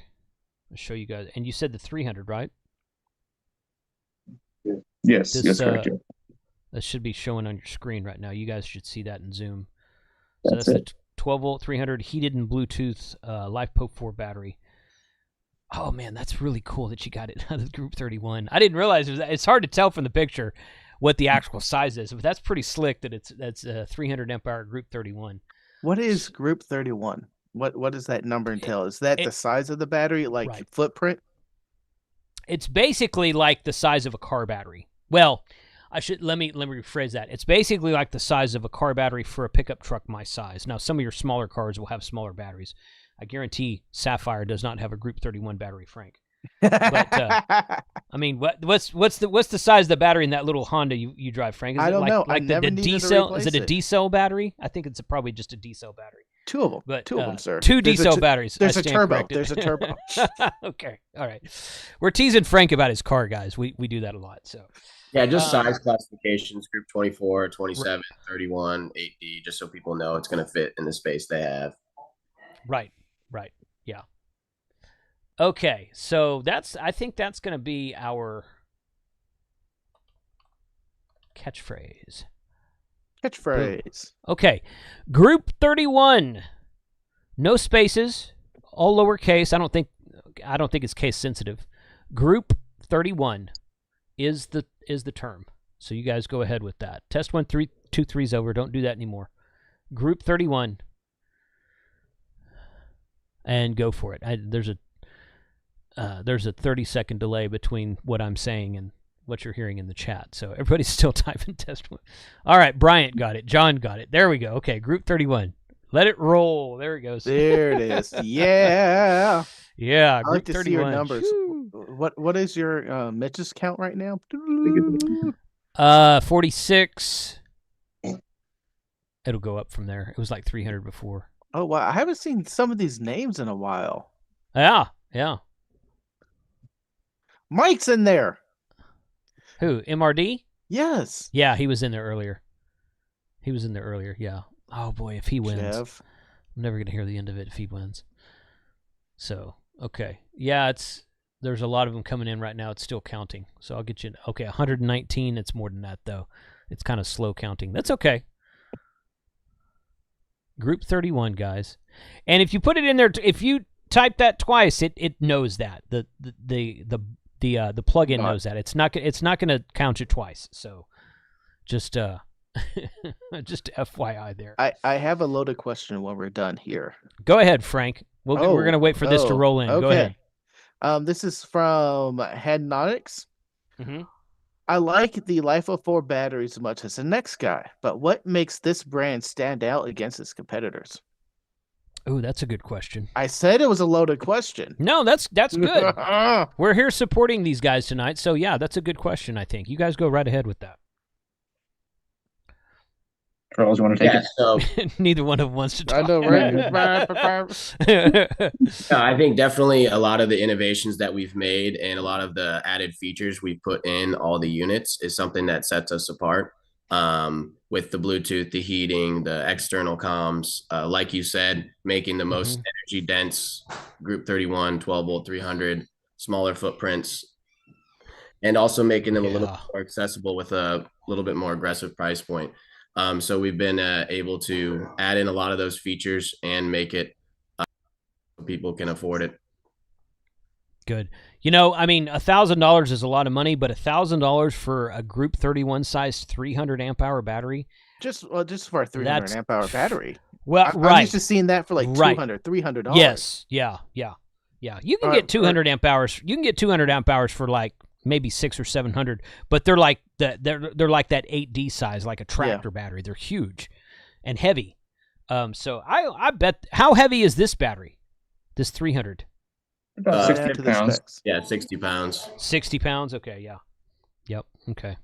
Speaker 1: I'll show you guys. And you said the 300, right?
Speaker 3: Yes, that's correct. Yeah.
Speaker 1: That should be showing on your screen right now. You guys should see that in Zoom.
Speaker 3: That's
Speaker 1: the
Speaker 3: it.
Speaker 1: 12 volt 300 heated and Bluetooth LifePoke 4 battery. Oh man, that's really cool that you got it out of Group 31. I didn't realize it's hard to tell from the picture what the actual size is, but that's pretty slick that that's a 300 amp hour Group 31.
Speaker 4: What is Group 31? What does that number entail? Is that the size of the battery, like
Speaker 1: right.
Speaker 4: footprint?
Speaker 1: It's basically like the size of a car battery. Well, let me rephrase that. It's basically like the size of a car battery for a pickup truck my size. Now, some of your smaller cars will have smaller batteries. I guarantee Sapphire does not have a Group 31 battery, Frank. But I mean, what's the size of the battery in that little Honda you drive, Frank? Is
Speaker 4: I don't know.
Speaker 1: Like the D cell? Is it a D cell battery? I think it's probably just a D cell battery.
Speaker 4: 2 of them.
Speaker 1: But,
Speaker 4: 2 of them, sir.
Speaker 1: 2 D cell batteries.
Speaker 4: There's a turbo. There's a turbo.
Speaker 1: Okay. All right. We're teasing Frank about his car, guys. We do that a lot. So.
Speaker 2: Yeah, just size classifications, Group 24, 27, 31, 8D, just so people know it's going to fit in the space they have.
Speaker 1: Right. Yeah. Okay, so I think that's going to be our catchphrase.
Speaker 4: Catchphrase.
Speaker 1: Okay. Group 31. No spaces, all lowercase. I don't think it's case sensitive. Group 31 is the term. So you guys go ahead with that. Test 1 3 2 3's over. Don't do that anymore. Group 31. And go for it. There's a 30-second delay between what I'm saying and what you're hearing in the chat. So everybody's still typing test 1. All right, Bryant got it. John got it. There we go. Okay, group 31. Let it roll. There it goes.
Speaker 4: There it is. Yeah.
Speaker 1: Yeah,
Speaker 4: I like
Speaker 1: group
Speaker 4: to see
Speaker 1: 31.
Speaker 4: your numbers. What is your Mitch's count right now?
Speaker 1: 46. It'll go up from there. It was like 300 before.
Speaker 4: Oh wow, I haven't seen some of these names in a while.
Speaker 1: Yeah.
Speaker 4: Mike's in there.
Speaker 1: Who? MRD?
Speaker 4: Yes.
Speaker 1: Yeah, he was in there earlier. Yeah. Oh boy, if he wins,
Speaker 4: Jeff.
Speaker 1: I'm never gonna hear the end of it if he wins. So okay, yeah, there's a lot of them coming in right now. It's still counting, so I'll get you. Okay, 119. It's more than that though. It's kind of slow counting. That's okay. Group 31, guys. And if you put it in there, if you type that twice, it knows that the plugin knows that. It's not going to count you twice. So just just FYI there.
Speaker 4: I have a loaded question when we're done here.
Speaker 1: Go ahead, Frank. We're going to wait for this to roll in.
Speaker 4: Okay.
Speaker 1: Go ahead.
Speaker 4: This is from Headnotics.
Speaker 1: Mm-hmm.
Speaker 4: I like the Life of 4 battery as much as the next guy, but what makes this brand stand out against its competitors?
Speaker 1: Oh, that's a good question.
Speaker 4: I said it was a loaded question.
Speaker 1: No, that's good. We're here supporting these guys tonight, so yeah, that's a good question, I think. You guys go right ahead with that.
Speaker 3: Charles, you want to take it?
Speaker 2: So
Speaker 1: Neither one of them wants to talk.
Speaker 4: I know, right?
Speaker 2: no, I think definitely a lot of the innovations that we've made and a lot of the added features we put in all the units is something that sets us apart. With the Bluetooth, the heating, the external comms, like you said, making the most energy dense Group 31, 12 volt 300, smaller footprints, and also making them a little bit more accessible with a little bit more aggressive price point. So we've been able to add in a lot of those features and make it so people can afford it.
Speaker 1: Good. You know, I mean, $1,000 is a lot of money, but $1,000 for a Group 31 size 300 amp hour battery.
Speaker 4: Just for a 300 amp hour battery.
Speaker 1: Well,
Speaker 4: I'm used to seeing that for like $200, $300.
Speaker 1: Yes. Yeah. You can get 200 amp hours. You can get 200 amp hours for like maybe 600 or 700, but they're like they're like that 8D size, like a tractor battery. They're huge and heavy. So I bet. How heavy is this battery? This 300.
Speaker 3: About 60 pounds.
Speaker 2: Yeah, 60 pounds.
Speaker 1: 60 pounds. Okay. Yeah. Yep. Okay.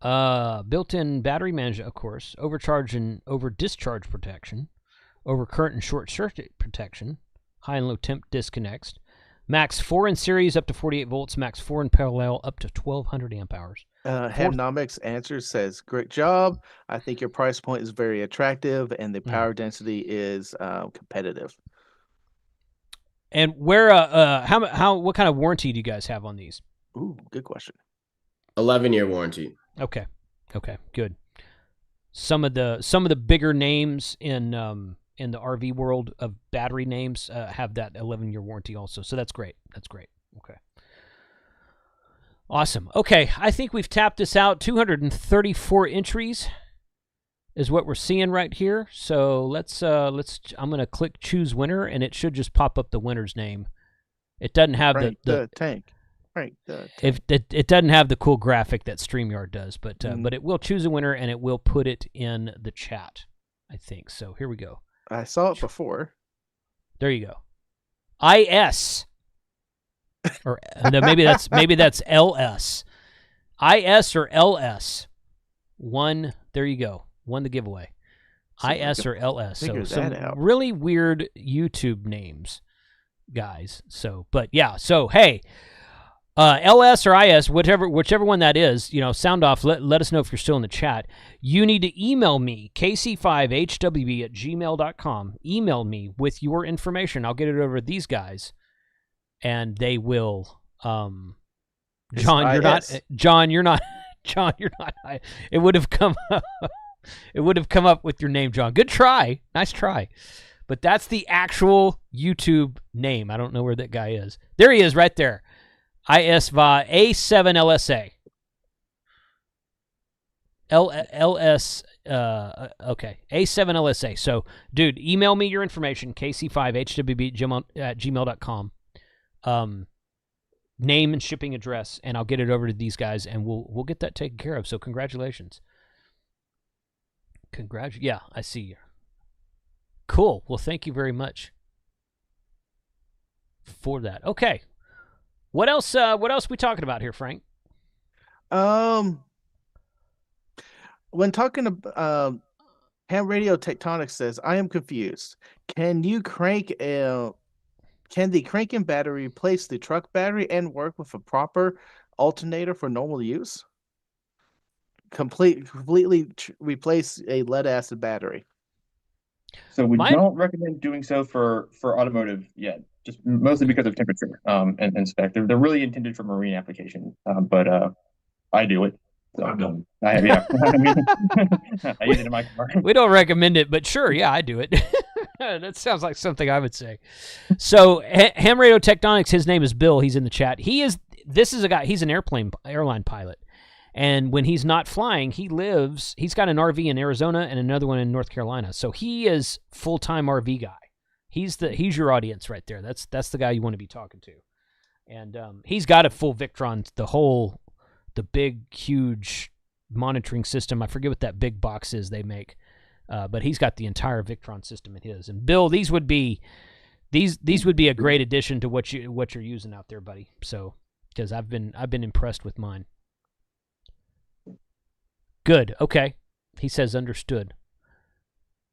Speaker 1: Built-in battery management, of course. Overcharge and over-discharge protection. Overcurrent and short-circuit protection. High and low temp disconnects. Max 4 in series up to 48 volts. Max 4 in parallel up to 1,200 amp hours.
Speaker 4: Headnomics answer says, great job. I think your price point is very attractive and the power density is competitive.
Speaker 1: And where, what kind of warranty do you guys have on these?
Speaker 4: Ooh, good question.
Speaker 2: 11-year warranty.
Speaker 1: Okay, good. Some of the bigger names in the RV world of battery names have that 11-year warranty also. So that's great. Okay. Awesome. Okay, I think we've tapped this out. 234 entries is what we're seeing right here. So let's I'm going to click choose winner and it should just pop up the winner's name. It doesn't have the
Speaker 4: tank. Right.
Speaker 1: It doesn't have the cool graphic that StreamYard does, but it will choose a winner and it will put it in the chat, I think. So here we go.
Speaker 4: I saw it before.
Speaker 1: There you go. IS. Or no, maybe that's LS. IS or LS. One, there you go. Won the giveaway. IS or LS. So some really weird YouTube names, guys. So, but yeah, so hey, LS or IS, whichever one that is, sound off. Let us know if you're still in the chat. You need to email me, kc5hwb@gmail.com. Email me with your information. I'll get it over to these guys, and they will. John, you're not John, you're not. It would have come. It would have come up with your name, John. Good try. Nice try. But that's the actual YouTube name. I don't know where that guy is. There he is, right there. ISVA A7LSA. LS. Okay. A7LSA. So, dude, email me your information. kc5hwb@gmail.com. Name and shipping address, and I'll get it over to these guys, and we'll get that taken care of. So, congratulations. Yeah, I see you. Cool. Well, thank you very much for that. Okay. What else? What else we talking about here, Frank?
Speaker 4: When talking about ham radio tectonics says, I am confused. Can the cranking battery replace the truck battery and work with a proper alternator for normal use? Completely replace a lead acid battery.
Speaker 3: So we don't recommend doing so for automotive yet, just mostly because of temperature and spec. They're really intended for marine application, but I do it. So, I use it in my car.
Speaker 1: We don't recommend it, but sure, yeah, I do it. That sounds like something I would say. So, Ham Radio Tectonics, his name is Bill. He's in the chat. This is a guy, he's an airline pilot. And when he's not flying, he's got an RV in Arizona and another one in North Carolina. So he is full-time RV guy. He's your audience right there. That's the guy you want to be talking to. And he's got a full Victron, the big, huge monitoring system. I forget what that big box is they make. But he's got the entire Victron system in his. And Bill, these would be a great addition to what you're using out there, buddy. So, because I've been impressed with mine. Good. Okay. He says understood.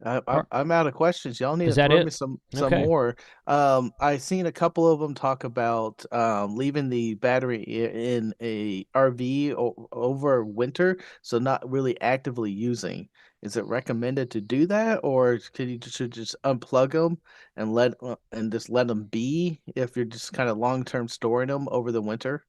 Speaker 4: I'm out of questions. Y'all need
Speaker 1: Is
Speaker 4: to
Speaker 1: that
Speaker 4: throw
Speaker 1: it?
Speaker 4: me some
Speaker 1: Okay.
Speaker 4: more. I've seen a couple of them talk about leaving the battery in a RV over winter, so not really actively using. Is it recommended to do that, or should just unplug them and just let them be if you're just kind of long-term storing them over the winter?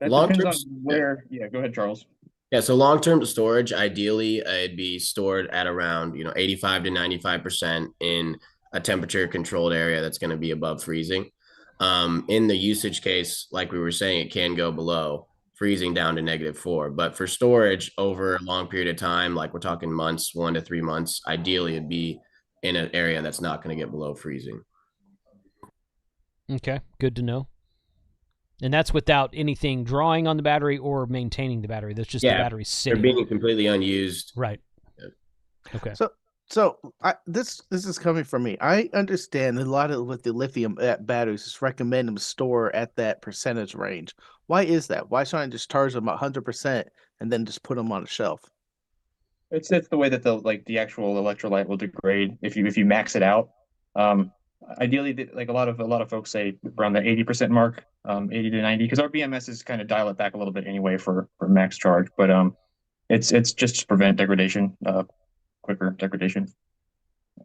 Speaker 3: That
Speaker 2: Long-term-
Speaker 3: depends on where. Yeah, go ahead, Charles.
Speaker 2: Yeah, so long-term storage, ideally, it'd be stored at around 85 to 95% in a temperature-controlled area that's going to be above freezing. In the usage case, like we were saying, it can go below freezing down to -4. But for storage over a long period of time, like we're talking months, 1 to 3 months, ideally it'd be in an area that's not going to get below freezing.
Speaker 1: Okay, good to know. And that's without anything drawing on the battery or maintaining the battery. That's just the battery sitting.
Speaker 2: They're being completely unused.
Speaker 1: Right. Okay.
Speaker 4: So this is coming from me. I understand a lot of with the lithium batteries, it's recommend them store at that percentage range. Why is that? Why shouldn't I just charge them 100% and then just put them on a shelf?
Speaker 3: It's the way that the actual electrolyte will degrade if you max it out. Ideally, like a lot of folks say around the 80% mark, 80 to 90, because our BMSs kind of dial it back a little bit anyway for max charge. But it's just to prevent degradation, quicker degradation,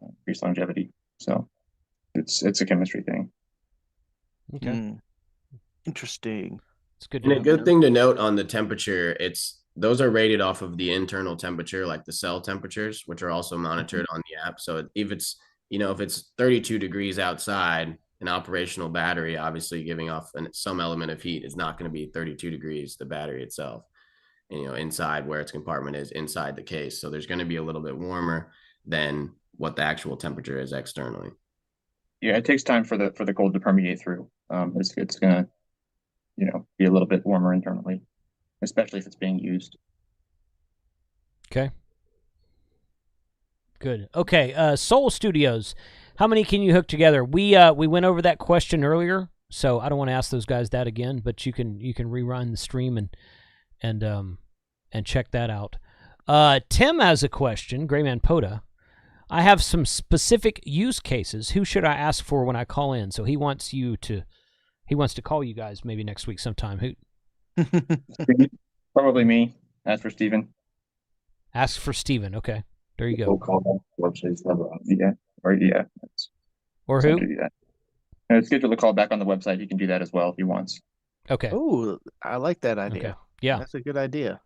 Speaker 3: increase longevity. So it's a chemistry thing.
Speaker 1: Okay.
Speaker 4: Interesting.
Speaker 1: It's good.
Speaker 2: And a good thing to note on the temperature, those are rated off of the internal temperature, like the cell temperatures, which are also monitored on the app. So if it's 32 degrees outside, an operational battery, obviously giving off some element of heat, is not going to be 32 degrees, the battery itself, inside where its compartment is inside the case. So there's going to be a little bit warmer than what the actual temperature is externally.
Speaker 3: Yeah, it takes time for the cold to permeate through. It's going to, be a little bit warmer internally, especially if it's being used.
Speaker 1: Okay. Good. Okay. Soul Studios. How many can you hook together? We went over that question earlier, so I don't want to ask those guys that again. But you can rerun the stream and check that out. Tim has a question. Grayman Poda. I have some specific use cases. Who should I ask for when I call in? So he wants to call you guys maybe next week sometime. Who?
Speaker 3: Probably me. Ask for Steven.
Speaker 1: Ask for Steven. Okay. There you go.
Speaker 5: Call back website's never on.
Speaker 3: Yeah.
Speaker 1: Or who?
Speaker 3: Do that. And it's scheduled to call back on the website. He can do that as well if he wants.
Speaker 1: Okay.
Speaker 4: Oh, I like that idea.
Speaker 1: Okay. Yeah.
Speaker 4: That's a good idea.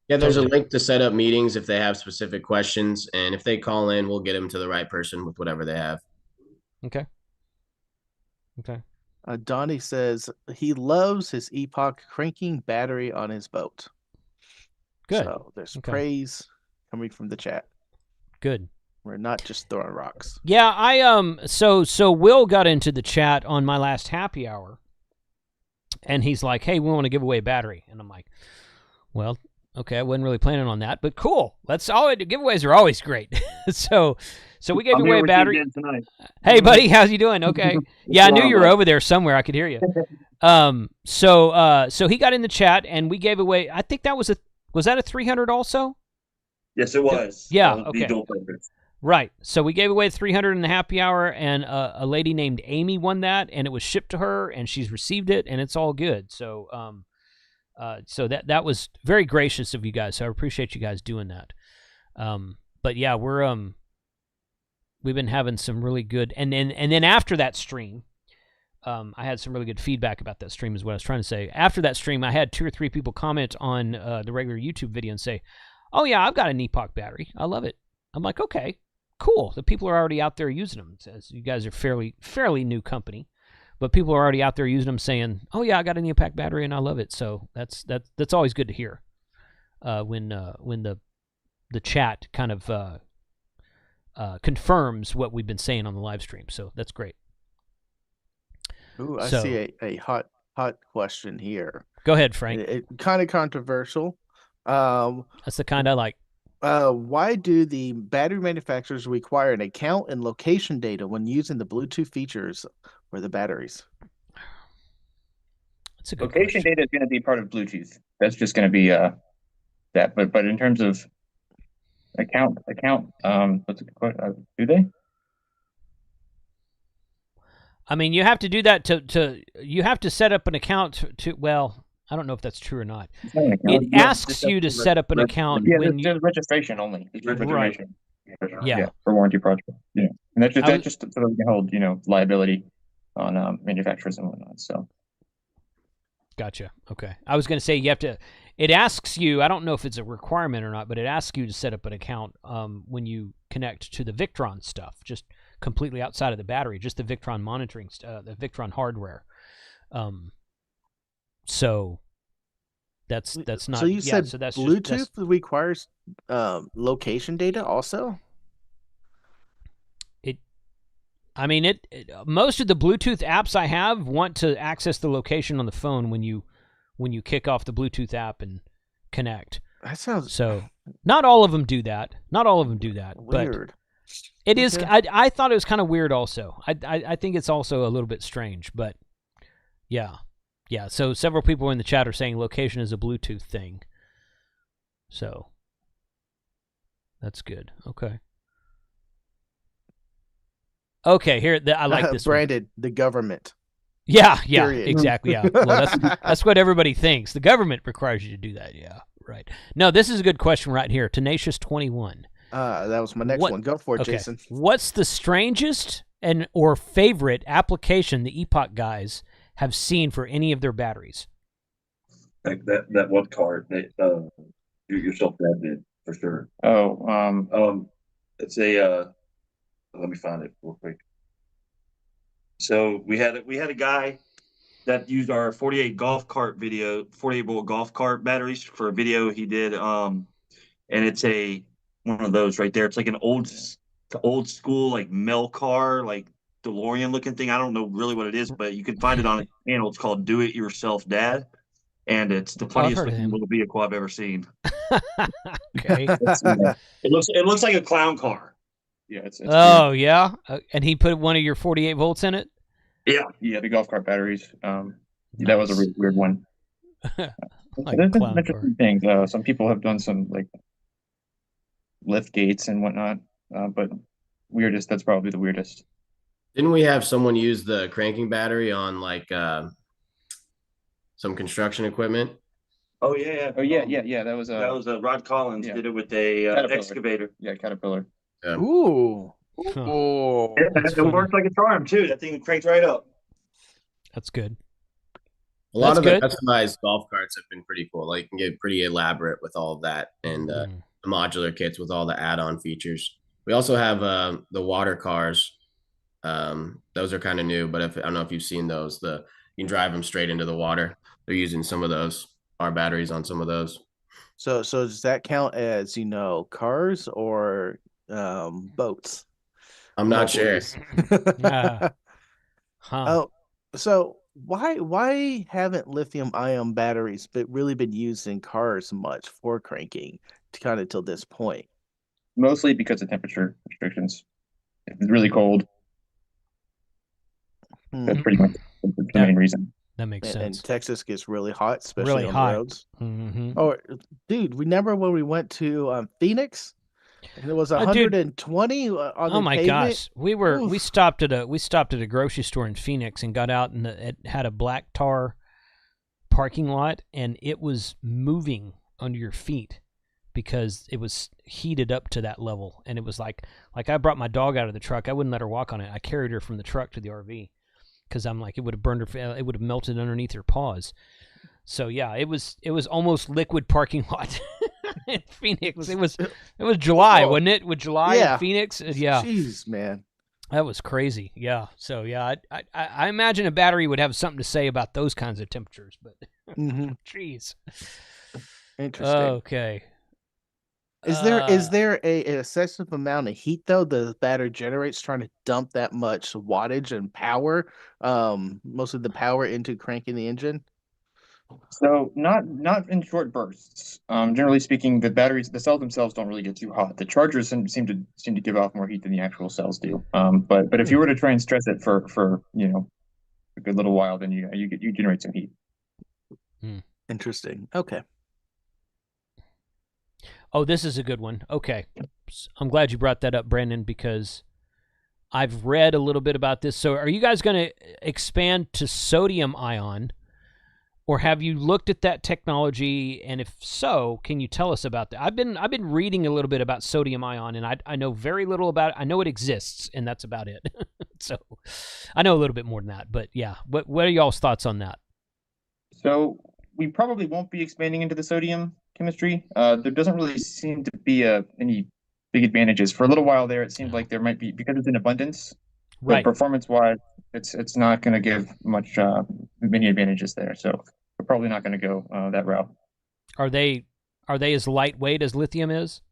Speaker 2: Yeah, there's
Speaker 1: Totally.
Speaker 2: a link to set up meetings if they have specific questions, and if they call in, we'll get them to the right person with whatever they have.
Speaker 1: Okay. Okay.
Speaker 4: Donnie says he loves his Epoch cranking battery on his boat.
Speaker 1: Good.
Speaker 4: So there's
Speaker 1: Okay.
Speaker 4: praise coming from the chat.
Speaker 1: Good.
Speaker 4: We're not just throwing rocks.
Speaker 1: Yeah, I so Will got into the chat on my last happy hour, and he's like, "Hey, we want to give away a battery," and I'm like, "Well, okay, I wasn't really planning on that, but cool. Let's all giveaways are always great." so we gave
Speaker 5: I'm
Speaker 1: away
Speaker 5: here
Speaker 1: a
Speaker 5: with you
Speaker 1: battery.
Speaker 5: again tonight.
Speaker 1: Hey, buddy, how's you doing? Okay, yeah, I knew you were over there somewhere. I could hear you. So he got in the chat, and we gave away. I think that was that a 300 also?
Speaker 5: Yes, it was.
Speaker 1: Yeah,
Speaker 5: The
Speaker 1: okay.
Speaker 5: dual purpose.
Speaker 1: Right. So we gave away 300 in the happy hour, and a lady named Amy won that, and it was shipped to her, and she's received it, and it's all good. So so that was very gracious of you guys. So I appreciate you guys doing that. But yeah, we've been having some really good, and then after that stream, I had some really good feedback about that stream is what I was trying to say. After that stream, I had 2 or 3 people comment on the regular YouTube video and say, "Oh yeah, I've got an Epoch battery. I love it." I'm like, okay, cool. The people are already out there using them. As you guys are fairly new company, but people are already out there using them, saying, "Oh yeah, I got an Epoch battery and I love it." So that's always good to hear when the chat kind of confirms what we've been saying on the live stream. So that's great.
Speaker 4: Ooh, I
Speaker 1: So-
Speaker 4: see a hot question here.
Speaker 1: Go ahead, Frank.
Speaker 4: It kind of controversial.
Speaker 1: That's the kind I like.
Speaker 4: Why do the battery manufacturers require an account and location data when using the Bluetooth features for the batteries?
Speaker 1: That's a good
Speaker 3: Location
Speaker 1: question.
Speaker 3: data is going to be part of Bluetooth. That's just going to be that. But in terms of account, what's it called? Do they?
Speaker 1: I mean, you have to do that to you have to set up an account to well, I don't know if that's true or not.
Speaker 3: It's not an account.
Speaker 1: It
Speaker 3: Yeah,
Speaker 1: asks
Speaker 3: just
Speaker 1: you to set up an account
Speaker 3: Yeah,
Speaker 1: when
Speaker 3: there's registration only. It's just
Speaker 1: Right.
Speaker 3: registration.
Speaker 1: Yeah.
Speaker 3: For warranty project. Yeah, and that's
Speaker 1: I was-
Speaker 3: just so that we can hold liability on manufacturers and whatnot. So
Speaker 1: Gotcha. Okay. I was going to say you have to. It asks you. I don't know if it's a requirement or not, but it asks you to set up an account when you connect to the Victron stuff, just completely outside of the battery, just the Victron monitoring, the Victron hardware. So that's not.
Speaker 4: So you
Speaker 1: yeah,
Speaker 4: said
Speaker 1: so that's
Speaker 4: Bluetooth requires location data also?
Speaker 1: I mean, most of the Bluetooth apps I have want to access the location on the phone when you kick off the Bluetooth app and connect.
Speaker 4: That sounds
Speaker 1: So not all of them do that. Not all of them do that. But
Speaker 4: weird.
Speaker 1: it is.
Speaker 4: Okay.
Speaker 1: I thought it was kind of weird. Also, I think it's also a little bit strange. But yeah. So several people in the chat are saying location is a Bluetooth thing. So that's good. Okay. Okay, here I like this one.
Speaker 4: Branded the government.
Speaker 1: Yeah,
Speaker 4: Period.
Speaker 1: exactly. Yeah, well, that's what everybody thinks. The government requires you to do that. Yeah, right. No, this is a good question right here. Tenacious21.
Speaker 4: That was my next
Speaker 1: What-
Speaker 4: one. Go for it,
Speaker 1: Okay,
Speaker 4: Jason.
Speaker 1: what's the strangest or favorite application the Epoch guys have seen for any of their batteries?
Speaker 5: Like that one card that yourself that did for sure. It's a let me find it real quick. So we had a guy that used our 48 volt golf cart batteries for a video he did. And it's one of those right there. It's like an old school like Mel car, like DeLorean looking thing. I don't know really what it is, but you can find it on a channel. It's called Do It Yourself Dad. And it's the funniest
Speaker 1: heard of
Speaker 5: looking
Speaker 1: him.
Speaker 5: little vehicle I've ever seen.
Speaker 1: Okay.
Speaker 5: It looks like a clown car.
Speaker 3: yeah, it's
Speaker 1: Oh yeah, and he put one of your 48 volts in it.
Speaker 5: Yeah.
Speaker 3: yeah, the golf cart batteries. That was a
Speaker 1: Nice.
Speaker 3: really weird one.
Speaker 1: Like
Speaker 3: There's
Speaker 1: a
Speaker 3: been
Speaker 1: clown
Speaker 3: some interesting things. Some people have done some like lift gates and whatnot, but weirdest. That's probably the weirdest.
Speaker 2: Didn't we have someone use the cranking battery on like some construction equipment?
Speaker 5: Oh yeah.
Speaker 3: Oh yeah. That was
Speaker 5: That was Rod Collins
Speaker 3: yeah.
Speaker 5: did it with a
Speaker 3: Caterpillar.
Speaker 5: excavator.
Speaker 3: yeah, Caterpillar.
Speaker 4: Ooh.
Speaker 1: Huh.
Speaker 4: Ooh.
Speaker 5: Yeah,
Speaker 1: That's
Speaker 5: it
Speaker 1: funny.
Speaker 5: works like a charm too. That thing cranks right up.
Speaker 1: That's good.
Speaker 2: A lot
Speaker 1: That's
Speaker 2: of the
Speaker 1: good.
Speaker 2: customized golf carts have been pretty cool. Like, you can get pretty elaborate with all of that, and
Speaker 1: Mm.
Speaker 2: the modular kits with all the add-on features. We also have the water cars. Those are kind of new, but I don't know if you've seen those. You can drive them straight into the water. They're using some of those, our batteries on some of those.
Speaker 4: So does that count as, cars or boats?
Speaker 2: I'm not
Speaker 4: Mobile
Speaker 2: sure.
Speaker 4: use.
Speaker 1: Ah, huh.
Speaker 4: Oh, so why haven't lithium ion batteries really been used in cars much for cranking to kind of till this point?
Speaker 3: Mostly because of temperature restrictions. If it's really cold, that's
Speaker 4: Hmm.
Speaker 3: pretty much the
Speaker 1: That
Speaker 3: main reason.
Speaker 1: that makes
Speaker 4: And
Speaker 1: sense.
Speaker 4: Texas gets really hot, especially
Speaker 1: Really
Speaker 4: on the
Speaker 1: hot.
Speaker 4: roads.
Speaker 1: Mm-hmm.
Speaker 4: Oh, dude, remember when we went to Phoenix and it was
Speaker 1: Dude,
Speaker 4: 120 on
Speaker 1: oh
Speaker 4: the
Speaker 1: my
Speaker 4: pavement?
Speaker 1: gosh, we
Speaker 4: Oof.
Speaker 1: stopped at a grocery store in Phoenix and got out, and it had a black tar parking lot, and it was moving under your feet because it was heated up to that level. And it was like I brought my dog out of the truck. I wouldn't let her walk on it. I carried her from the truck to the RV because I'm like, it would have burned her. It would have melted underneath her paws. So yeah, it was almost liquid parking lot in Phoenix. It was July,
Speaker 4: Oh,
Speaker 1: wasn't it? With July
Speaker 4: yeah.
Speaker 1: in Phoenix, yeah,
Speaker 4: Jeez, man.
Speaker 1: that was crazy. Yeah. So yeah, I imagine a battery would have something to say about those kinds of temperatures. But
Speaker 4: Hmm.
Speaker 1: jeez.
Speaker 4: Interesting.
Speaker 1: Okay.
Speaker 4: Is there an excessive amount of heat though the battery generates trying to dump that much wattage and power, most of the power into cranking the engine?
Speaker 3: So not in short bursts. Generally speaking, the cells themselves don't really get too hot. The chargers seem to give off more heat than the actual cells do. But if you were to try and stress it for a good little while, then you generate some heat.
Speaker 4: Interesting. Okay.
Speaker 1: Oh, this is a good one. Okay. I'm glad you brought that up, Brandon, because I've read a little bit about this. So are you guys going to expand to sodium ion, or have you looked at that technology? And if so, can you tell us about that? I've been reading a little bit about sodium ion, and I know very little about it. I know it exists, and that's about it. So I know a little bit more than that. But yeah, what are y'all's thoughts on that?
Speaker 3: So we probably won't be expanding into the sodium chemistry. There doesn't really seem to be any big advantages. For a little while there, it seemed
Speaker 1: Yeah.
Speaker 3: like there might be, because it's in abundance, but
Speaker 1: Right.
Speaker 3: performance-wise, it's not going to give many advantages there. So we're probably not going to go that route.
Speaker 1: Are they as lightweight as lithium is?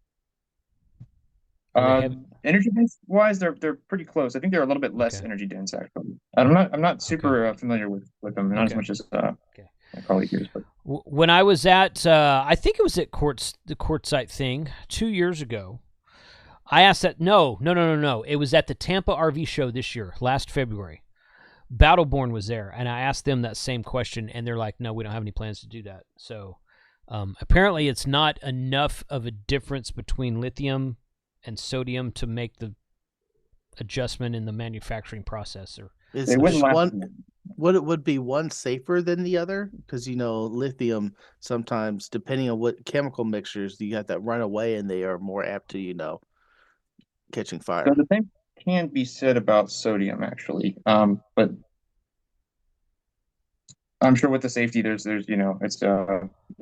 Speaker 1: Are they heavy?
Speaker 3: Energy dense wise, they're pretty close. I think they're a little bit less
Speaker 1: Okay.
Speaker 3: energy dense actually. I'm not super familiar with them, not as
Speaker 1: Okay.
Speaker 3: much as
Speaker 1: Okay.
Speaker 3: my colleague here. But
Speaker 1: When I was at, I think it was at the Quartzsite thing 2 years ago, I asked that. No. It was at the Tampa RV show this year, last February. Battleborn was there, and I asked them that same question, and they're like, "No, we don't have any plans to do that." So apparently, it's not enough of a difference between lithium and sodium to make the adjustment in the manufacturing process. Or
Speaker 4: Is
Speaker 3: they wouldn't last.
Speaker 4: would be one safer than the other? Because lithium sometimes, depending on what chemical mixtures you got that run away, and they are more apt to catching fire.
Speaker 3: So the same can be said about sodium actually, but I'm sure with the safety, it's it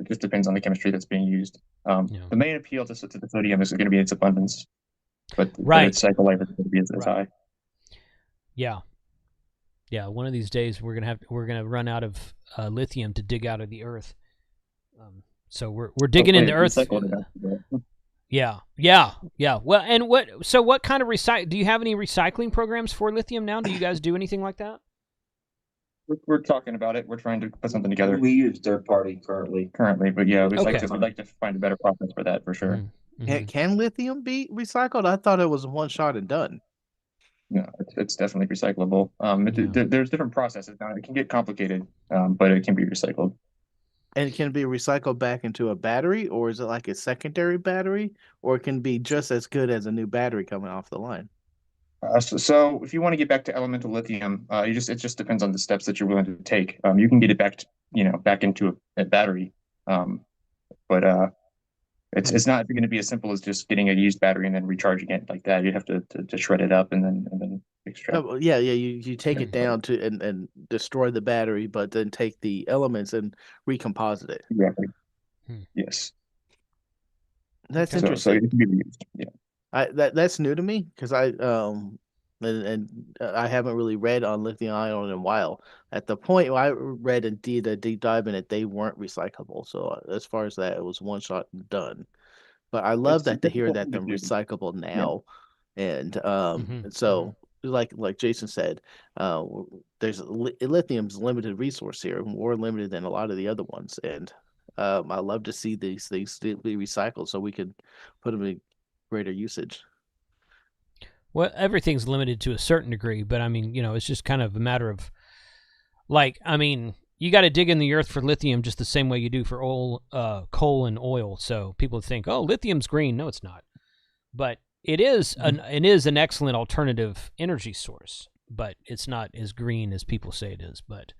Speaker 3: just depends on the chemistry that's being used.
Speaker 1: Yeah.
Speaker 3: The main appeal to the sodium is going to be its abundance, but
Speaker 1: Right.
Speaker 3: its cycle life is going to be as high.
Speaker 1: Yeah. One of these days we're gonna run out of lithium to dig out of the earth. So we're digging in the earth. Yeah. Well, and what kind of do you have any recycling programs for lithium now? Do you guys do anything like that?
Speaker 3: We're talking about it. We're trying to put something together.
Speaker 5: We use third party currently,
Speaker 3: but yeah, we'd
Speaker 1: Okay.
Speaker 3: like to find a better process for that for sure.
Speaker 1: Mm-hmm.
Speaker 4: Can lithium be recycled? I thought it was one shot and done.
Speaker 3: No, it's definitely recyclable. There's different processes now. It can get complicated, but it can be recycled.
Speaker 4: And it can be recycled back into a battery, or is it like a secondary battery, or it can be just as good as a new battery coming off the line?
Speaker 3: So if you want to get back to elemental lithium, it just depends on the steps that you're willing to take. You can get it back into a battery, but it's not going to be as simple as just getting a used battery and then recharging it like that. You have to shred it up and then extract.
Speaker 4: Yeah. You take it down to and destroy the battery, but then take the elements and recomposite it.
Speaker 3: Exactly.
Speaker 1: Hmm.
Speaker 3: Yes.
Speaker 4: That's
Speaker 1: Okay.
Speaker 3: So
Speaker 4: interesting.
Speaker 3: it can be reused. Yeah.
Speaker 4: That's new to me because I haven't really read on lithium ion in a while. At the point where I read and did a deep dive in it, they weren't recyclable. So as far as that, it was one shot and done. But I love
Speaker 3: It's a
Speaker 4: that to hear
Speaker 3: difficult
Speaker 4: that
Speaker 3: thing to
Speaker 4: they're
Speaker 3: do.
Speaker 4: recyclable now, and
Speaker 1: Mhm,
Speaker 4: so like Jason said, there's lithium's limited resource here, more limited than a lot of the other ones, and I love to see these things to be recycled so we can put them in greater usage.
Speaker 1: Well, everything's limited to a certain degree, but I mean, it's just kind of a matter of, like, I mean, you got to dig in the earth for lithium just the same way you do for oil, coal and oil. So people think, oh, lithium's green. No, it's not. But it is an excellent alternative energy source, but it's not as green as people say it is. But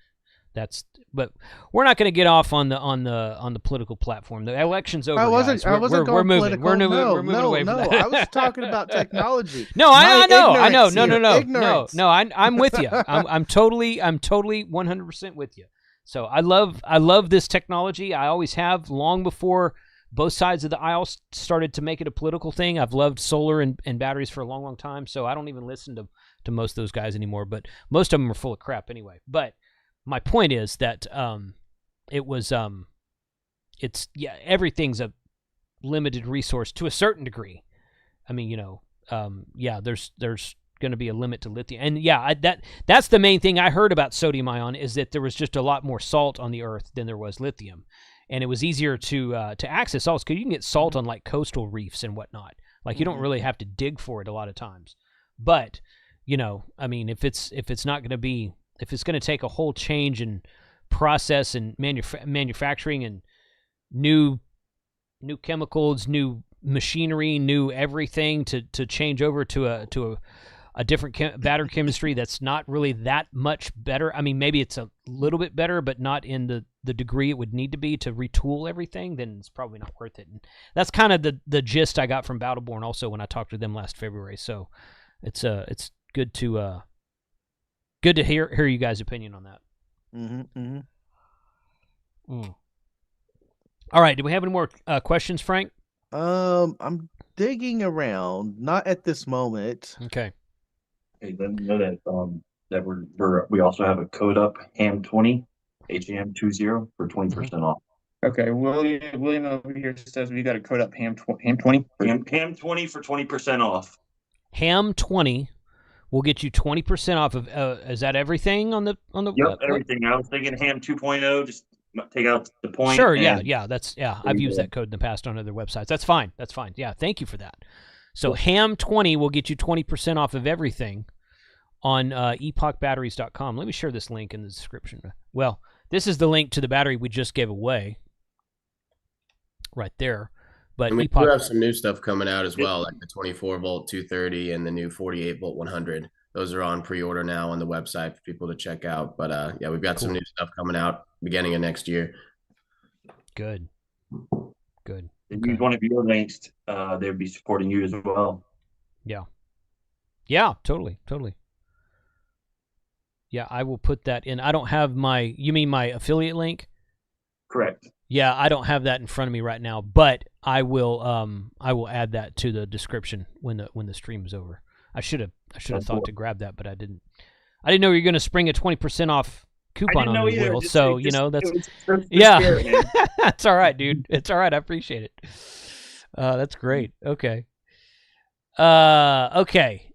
Speaker 1: we're not going to get off on the political platform. The election's over, guys.
Speaker 4: I wasn't
Speaker 1: We're
Speaker 4: going
Speaker 1: moving.
Speaker 4: political.
Speaker 1: We're moving away from that.
Speaker 4: I was talking about technology.
Speaker 1: No, I know.
Speaker 4: Ignorance
Speaker 1: No.
Speaker 4: here. Ignorance.
Speaker 1: No. I'm with you. I'm totally 100% with you. So I love this technology. I always have, long before both sides of the aisle started to make it a political thing. I've loved solar and batteries for a long, long time. So I don't even listen to most of those guys anymore. But most of them are full of crap anyway. But my point is that everything's a limited resource to a certain degree. I mean, there's going to be a limit to lithium, and that's the main thing I heard about sodium ion, is that there was just a lot more salt on the earth than there was lithium, and it was easier to access salt because you can get salt on like coastal reefs and whatnot. Like you don't really have to dig for it a lot of times. But I mean, if it's going to take a whole change in process and manufacturing and new chemicals, new machinery, new everything to change over to a different battery chemistry that's not really that much better. I mean, maybe it's a little bit better, but not in the degree it would need to be to retool everything, then it's probably not worth it. And that's kind of the gist I got from Battleborn also when I talked to them last February. So it's good to hear you guys' opinion on that. All right. Do we have any more questions, Frank?
Speaker 4: I'm digging around, not at this moment.
Speaker 1: Okay.
Speaker 5: Hey, let me know that we also have a code up HAM20 HAM20 for 20% off.
Speaker 3: Okay, William over here says we got a code up HAM20.
Speaker 5: HAM20 for 20% off.
Speaker 1: HAM20 will get you 20% off of. Is that everything on the?
Speaker 5: Yep, everything. I was thinking Ham 2.0. Just take out the point.
Speaker 1: Sure. Yeah. I've used that code in the past on other websites. That's fine. Yeah. Thank you for that. So HAM20 will get you 20% off of everything on epochbatteries.com. Let me share this link in the description. Well, this is the link to the battery we just gave away right there. But
Speaker 2: and we
Speaker 1: Epoch
Speaker 2: do have some new stuff coming out as well, like the 24 volt 230 and the new 48 volt 100. Those are on pre-order now on the website for people to check out. But we've got some new stuff coming out beginning of next year.
Speaker 1: Good.
Speaker 5: If you use one of your links, they would be supporting you as well.
Speaker 1: Yeah, totally. Yeah, I will put that in. I don't have you mean my affiliate link?
Speaker 5: Correct.
Speaker 1: Yeah, I don't have that in front of me right now, but I will add that to the description when the stream is over. I should have thought to grab that, but I didn't know you were going to spring a 20% off coupon on me, Will. So, that's yeah. That's all right, dude. It's all right. I appreciate it. That's great. Okay. Okay.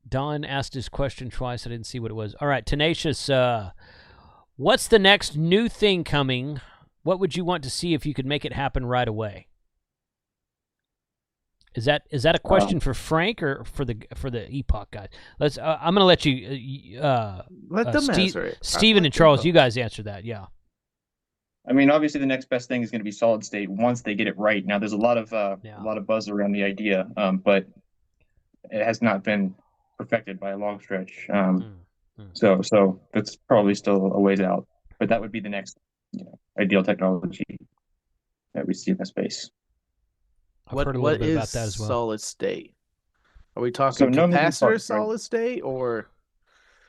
Speaker 1: Don asked his question twice. I didn't see what it was. All right, Tenacious, what's the next new thing coming? What would you want to see if you could make it happen right away? Is that a question for Frank or for the Epoch guys? I'm gonna let you.
Speaker 4: Let them answer it.
Speaker 1: Steven and Charles, you guys answer that. Yeah.
Speaker 3: I mean, obviously, the next best thing is going to be solid state once they get it right. Now, there's a lot of buzz around the idea, but it has not been perfected by a long stretch. So that's probably still a ways out. But that would be the next ideal technology that we see in the space.
Speaker 1: I've heard a little bit about that as well.
Speaker 4: Solid state? Are we talking
Speaker 3: So no moving
Speaker 4: capacitor
Speaker 3: parts, right?
Speaker 4: solid state or?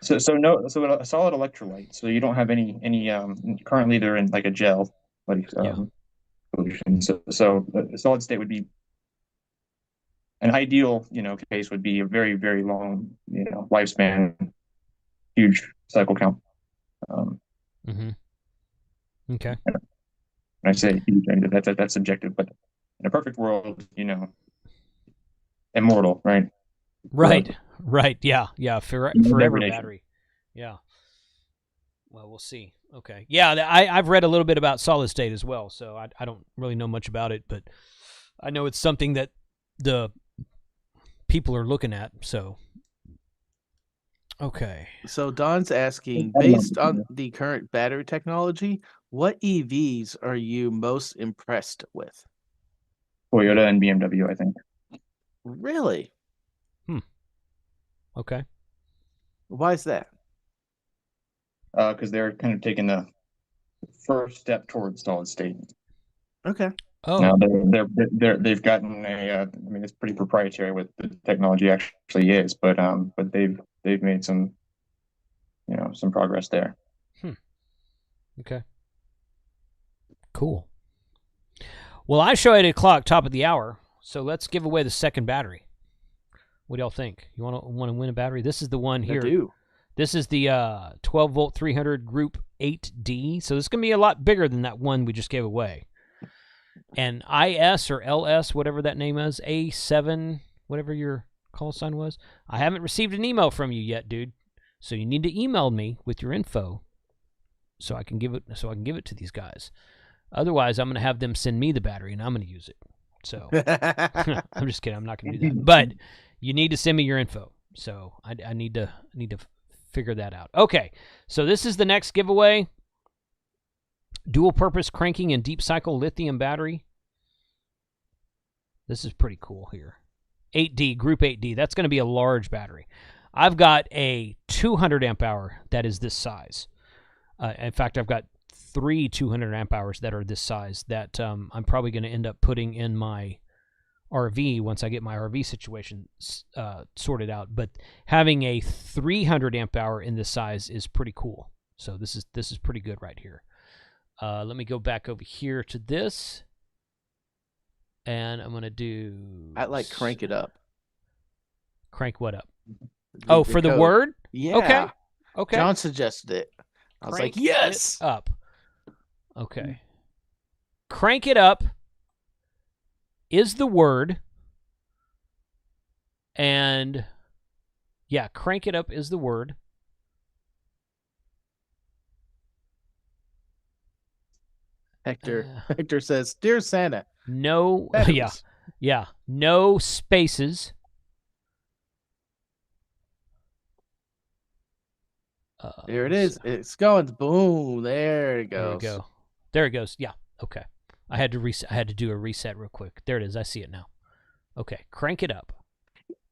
Speaker 3: So a solid electrolyte. So you don't have any currently they're in like a gel like
Speaker 1: Yeah.
Speaker 3: solution. So the solid state would be an ideal, case would be a very, very long, lifespan, huge cycle count.
Speaker 1: Mm-hmm. Okay.
Speaker 3: When I say huge, I mean, that's subjective, but in a perfect world, immortal, right?
Speaker 1: Right.
Speaker 3: Forever.
Speaker 1: Right. Yeah. Yeah.
Speaker 3: No
Speaker 1: Forever
Speaker 3: degradation.
Speaker 1: battery. Yeah. Well, we'll see. Okay. Yeah. I've read a little bit about solid state as well, so I don't really know much about it, but I know it's something that the people are looking at. So. Okay.
Speaker 4: So Don's asking,
Speaker 3: I don't know.
Speaker 4: based on the current battery technology, what EVs are you most impressed with?
Speaker 3: Toyota and BMW, I think.
Speaker 4: Really?
Speaker 1: Okay.
Speaker 4: Why is that?
Speaker 3: Because they're kind of taking the first step towards solid state.
Speaker 4: Okay.
Speaker 1: Oh.
Speaker 3: Now they've gotten I mean, it's pretty proprietary what the technology actually is, but they've made some some progress there.
Speaker 1: Okay. Cool. Well, I show 8 o'clock, top of the hour, so let's give away the second battery. What do y'all think? You want to win a battery? This is the one here.
Speaker 4: I do.
Speaker 1: This is the 12 volt 300 Group 8D. So this is going to be a lot bigger than that one we just gave away. And IS or LS, whatever that name is, A7, whatever your call sign was. I haven't received an email from you yet, dude. So you need to email me with your info so I can give it to these guys. Otherwise, I'm going to have them send me the battery and I'm going to use it. So I'm just kidding. I'm not going to do that. But you need to send me your info. So I need to figure that out. Okay. So this is the next giveaway. Dual purpose cranking and deep cycle lithium battery. This is pretty cool here. 8D, Group 8D. That's going to be a large battery. I've got a 200 amp hour that is this size. In fact, I've got 3 200 amp hours that are this size that I'm probably going to end up putting in my RV once I get my RV situation sorted out. But having a 300 amp hour in this size is pretty cool. So this is pretty good right here. Let me go back over here to this, and I'm gonna do.
Speaker 4: I like crank it up.
Speaker 1: Crank what up? Oh, for the
Speaker 4: code.
Speaker 1: word?
Speaker 4: Yeah.
Speaker 1: Okay.
Speaker 4: John suggested it. I was
Speaker 1: Crank
Speaker 4: like, yes.
Speaker 1: it up. Okay. Crank it up is the word, and yeah, crank it up is the word.
Speaker 4: Hector says, "Dear Santa."
Speaker 1: No.
Speaker 4: Batteries.
Speaker 1: Yeah. No spaces.
Speaker 4: There it is. It's going. Boom. There it
Speaker 1: There we
Speaker 4: goes.
Speaker 1: go. There it goes. Yeah. Okay. I had to do a reset real quick. There it is. I see it now. Okay. Crank it up.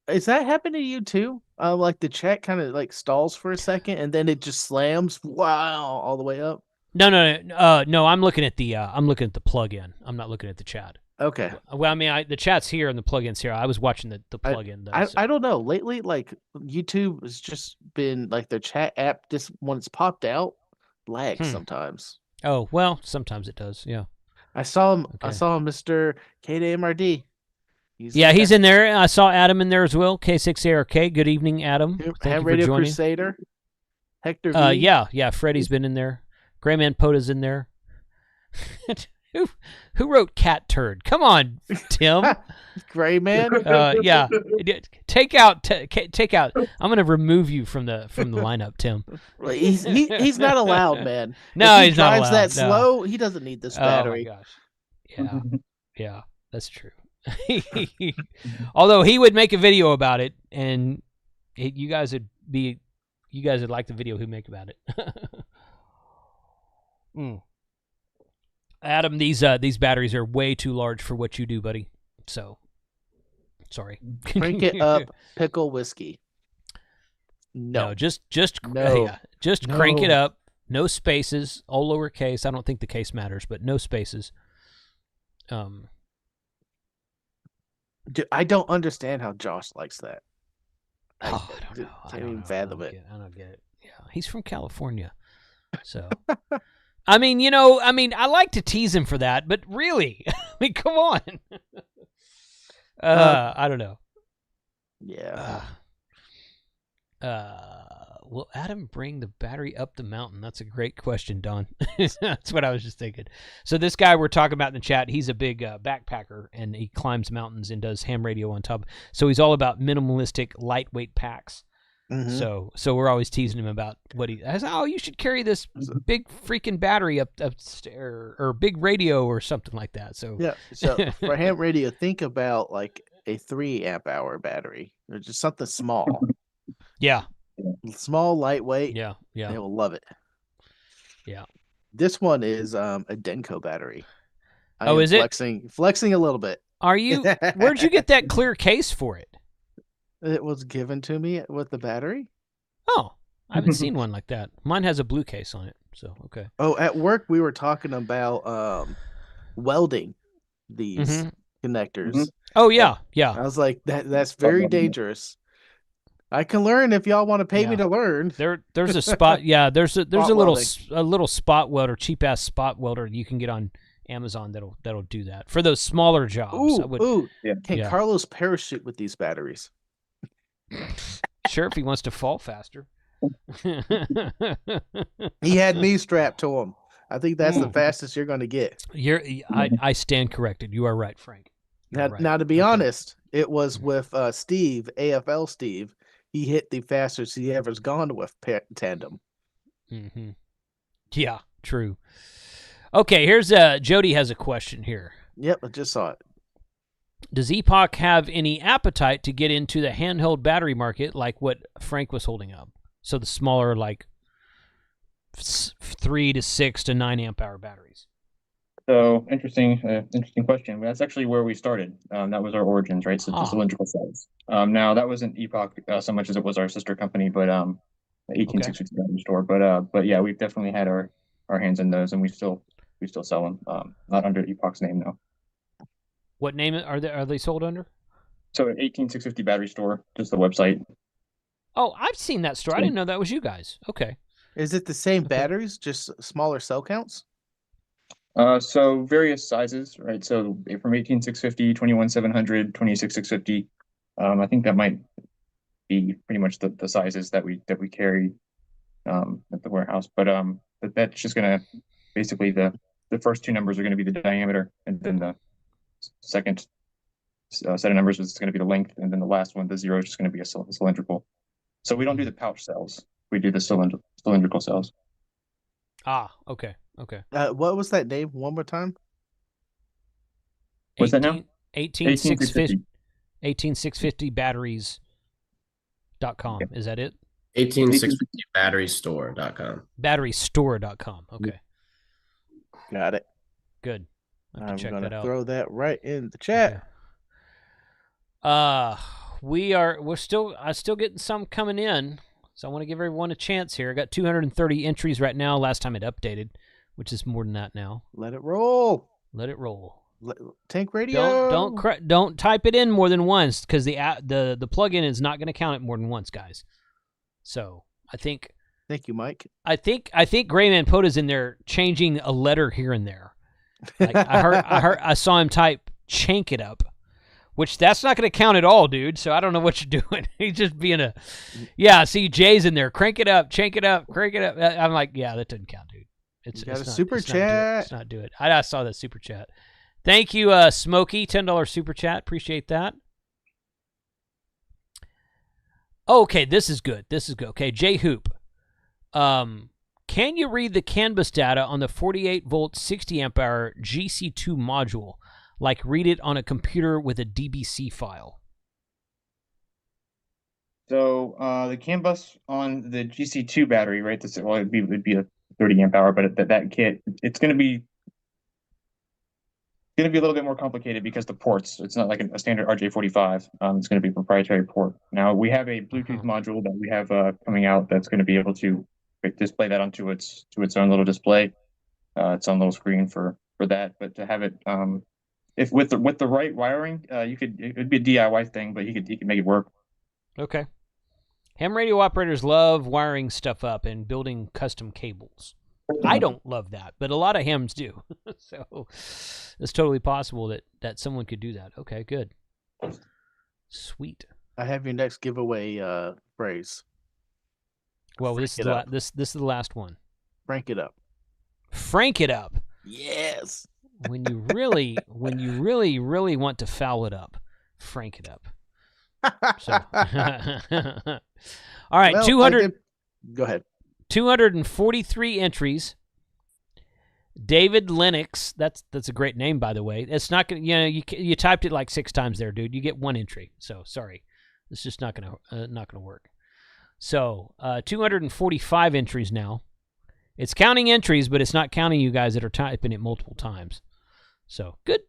Speaker 4: Is that happening to you too? Like the chat kind of like stalls for a second and then it just slams. Wow, all the way up.
Speaker 1: No. I'm looking at the plug-in. I'm not looking at the chat.
Speaker 4: Okay.
Speaker 1: Well, I mean, the chat's here and the plug-in's here. I was watching the plug-in.
Speaker 4: I don't know. Lately, like YouTube has just been like their chat app. Just when it's popped out, lags sometimes.
Speaker 1: Oh well, sometimes it does. Yeah.
Speaker 4: I saw him.
Speaker 1: Okay.
Speaker 4: I saw Mr. KDMRD.
Speaker 1: He's in there. I saw Adam in there as well. K6ARK. Good evening, Adam. Thank you for
Speaker 4: Radio
Speaker 1: joining.
Speaker 4: Crusader. Hector V.
Speaker 1: Yeah. Freddie's been in there. Grayman Pota's in there. Who wrote cat turd? Come on, Tim.
Speaker 4: Gray man.
Speaker 1: Yeah. Take out. I'm gonna remove you from the lineup, Tim.
Speaker 4: He's not allowed, man.
Speaker 1: No,
Speaker 4: if
Speaker 1: he's not allowed.
Speaker 4: Drives that
Speaker 1: No.
Speaker 4: slow. He doesn't need this battery.
Speaker 1: Oh my gosh. Yeah, that's true. Although he would make a video about it, and you guys would like the video he'd make about it. Adam, these batteries are way too large for what you do, buddy. So, sorry.
Speaker 4: Crank it up, pickle whiskey. No,
Speaker 1: just
Speaker 4: no.
Speaker 1: Yeah, just
Speaker 4: No.
Speaker 1: crank it up. No spaces, all lowercase. I don't think the case matters, but no spaces.
Speaker 4: I don't understand how Josh likes that.
Speaker 1: I don't know.
Speaker 4: Can't even fathom it.
Speaker 1: I don't get it. Yeah, he's from California, so. I mean, I like to tease him for that, but really, I mean, come on. I don't know.
Speaker 4: Yeah.
Speaker 1: Will Adam bring the battery up the mountain? That's a great question, Don. That's what I was just thinking. So this guy we're talking about in the chat, he's a big backpacker, and he climbs mountains and does ham radio on top. So he's all about minimalistic, lightweight packs.
Speaker 4: Mm-hmm.
Speaker 1: So we're always teasing him about what I said, you should carry this big freaking battery upstairs, or big radio or something like that. So
Speaker 4: yeah. So for ham radio, think about like a 3 amp hour battery, or just something small.
Speaker 1: Yeah.
Speaker 4: Small, lightweight.
Speaker 1: Yeah.
Speaker 4: They will love it.
Speaker 1: Yeah.
Speaker 4: This one is a Denko battery.
Speaker 1: Is
Speaker 4: it? Flexing a little bit.
Speaker 1: Are you? Where'd you get that clear case for it?
Speaker 4: It was given to me with the battery.
Speaker 1: Oh, I haven't seen one like that. Mine has a blue case on it. So, okay.
Speaker 4: Oh, at work we were talking about welding these connectors.
Speaker 5: Mm-hmm.
Speaker 1: Oh, yeah. Yeah.
Speaker 4: I was like, that's very dangerous. I can learn if y'all want to pay me to learn.
Speaker 1: There's a spot. Yeah, there's a little
Speaker 4: welding.
Speaker 1: spot welder, cheap ass spot welder you can get on Amazon that'll do that for those smaller jobs.
Speaker 4: Can Carlos parachute with these batteries?
Speaker 1: Sure, if he wants to fall faster.
Speaker 4: He had me strapped to him. I think that's the fastest you're going to get.
Speaker 1: I stand corrected. You are right, Frank.
Speaker 4: Now, to be honest, it was with Steve, AFL Steve. He hit the fastest he ever's gone with tandem.
Speaker 1: Mm-hmm. Yeah, true. Okay, here's Jody has a question here.
Speaker 4: Yep, I just saw it.
Speaker 1: Does Epoch have any appetite to get into the handheld battery market like what Frank was holding up? So the smaller, like 3 to 6 to 9 amp hour batteries.
Speaker 3: So interesting question. That's actually where we started. That was our origins, right? So the cylindrical cells. Now that wasn't Epoch so much as it was our sister company, but 18650 battery store. But yeah, we've definitely had our hands in those, and we still sell them. Not under Epoch's name though.
Speaker 1: What name are they sold under?
Speaker 3: So 18650 battery store, just the website.
Speaker 1: Oh, I've seen that store. I didn't know that was you guys. Okay.
Speaker 4: Is it the same batteries, just smaller cell counts?
Speaker 3: So various sizes, right? So from 18650, 21700, 26650. I think that might be pretty much the sizes that we carry at the warehouse. But that's just gonna basically the first 2 numbers are going to be the diameter, and then the second set of numbers is going to be the length, and then the last one, the 0, is just going to be a cylindrical. So we don't do the pouch cells; we do the cylindrical cells.
Speaker 1: Okay.
Speaker 4: What was that name? One more time.
Speaker 3: What's that now?
Speaker 1: 18650 batteries.com. Is that it?
Speaker 2: 18650batterystore.com.
Speaker 1: Batterystore.com. Okay.
Speaker 4: Got it.
Speaker 1: Good.
Speaker 4: I'm going to throw that right in the chat.
Speaker 1: Okay. We're still getting some coming in. So I want to give everyone a chance here. I got 230 entries right now. Last time it updated, which is more than that now.
Speaker 4: Let it roll. Tank radio.
Speaker 1: Don't type it in more than once, because the plugin is not going to count it more than once, guys. So I think.
Speaker 4: Thank you, Mike.
Speaker 1: I think Grayman Pota's in there changing a letter here and there. Like I saw him type "chank it up," which that's not going to count at all, dude. So I don't know what you're doing. He's just being see Jay's in there. Crank it up, chank it up, crank it up. I'm like, yeah, that doesn't count, dude. It's
Speaker 4: got a super chat.
Speaker 1: Let's not do it. I saw that super chat. Thank you, Smokey, $10 super chat. Appreciate that. Okay, this is good. Okay, J Hoop. Can you read the CAN bus data on the 48 volt 60 amp hour GC2 module? Like read it on a computer with a DBC file?
Speaker 3: So the CAN bus on the GC2 battery, right? It'd be a 30 amp hour, but that kit, it's going to be a little bit more complicated because the ports, it's not like a standard RJ45. It's going to be a proprietary port. Now we have a Bluetooth module that we have coming out that's going to be able to display that onto its own little display, its own little screen for that. But to have it if with the right wiring, it'd be a DIY thing, but you could make it work.
Speaker 1: Okay. Ham radio operators love wiring stuff up and building custom cables. I don't love that, but a lot of hams do. So it's totally possible that someone could do that. Okay, good. Sweet.
Speaker 4: I have your next giveaway phrase.
Speaker 1: Well, this is the last one.
Speaker 4: Frank it up.
Speaker 1: Frank it up.
Speaker 4: Yes.
Speaker 1: When you really want to foul it up, frank it up. So, all right,
Speaker 4: Well,
Speaker 1: 200.
Speaker 4: Go ahead.
Speaker 1: 243 entries. David Lennox. That's a great name, by the way. It's not gonna. You typed it like 6 times there, dude. You get 1 entry. So sorry, it's just not gonna work. So 245 entries now. It's counting entries, but it's not counting you guys that are typing it multiple times. So good.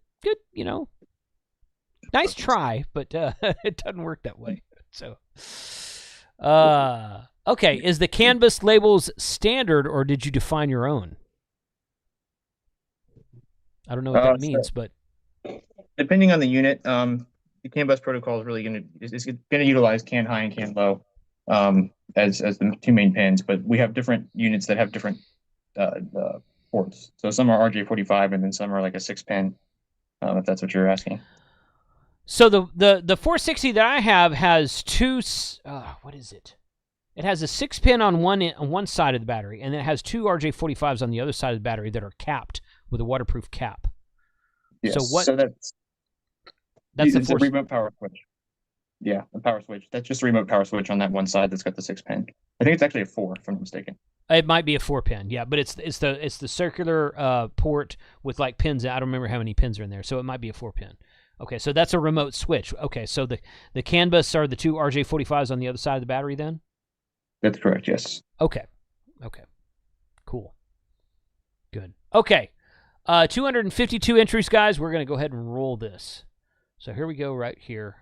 Speaker 1: Nice try, but it doesn't work that way. So, okay. Is the Canvas labels standard, or did you define your own? I don't know what that means, but
Speaker 3: depending on the unit, the CAN bus protocol is really going to utilize CAN high and CAN low as the 2 main pins. But we have different units that have different ports. So some are RJ45, and then some are like a 6-pin. If that's what you're asking.
Speaker 1: So the 460 that I have has 2. What is it? It has a 6-pin on one side of the battery, and then it has 2 RJ45s on the other side of the battery that are capped with a waterproof cap.
Speaker 3: Yes.
Speaker 1: So what?
Speaker 3: So that's
Speaker 1: the
Speaker 3: a remote power switch. Yeah, a power switch. That's just a remote power switch on that one side that's got the 6-pin. I think it's actually a 4, if I'm not mistaken.
Speaker 1: It might be a 4-pin, yeah, but it's the circular port with like pins. I don't remember how many pins are in there, so it might be a 4-pin. Okay, so that's a remote switch. Okay, so the CAN bus are the 2 RJ45s on the other side of the battery then?
Speaker 3: That's correct, yes.
Speaker 1: Okay. Cool. Good. Okay. 252 entries, guys. We're going to go ahead and roll this. So here we go right here.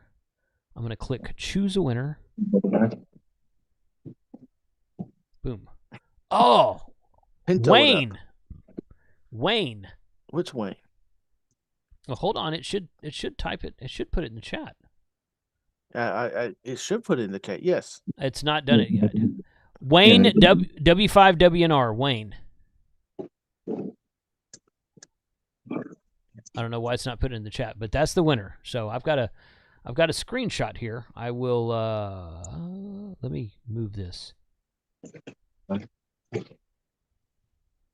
Speaker 1: I'm going to click choose a winner. Boom. Oh,
Speaker 4: Pinto
Speaker 1: Wayne. Wayne.
Speaker 4: Which Wayne?
Speaker 1: Well, hold on. It should type it. It should put it in the chat.
Speaker 4: It should put it in the chat. Yes.
Speaker 1: It's not done it yet. Wayne W5WNR. Wayne. I don't know why it's not put in the chat, but that's the winner. So I've got a screenshot here. I will let me move this.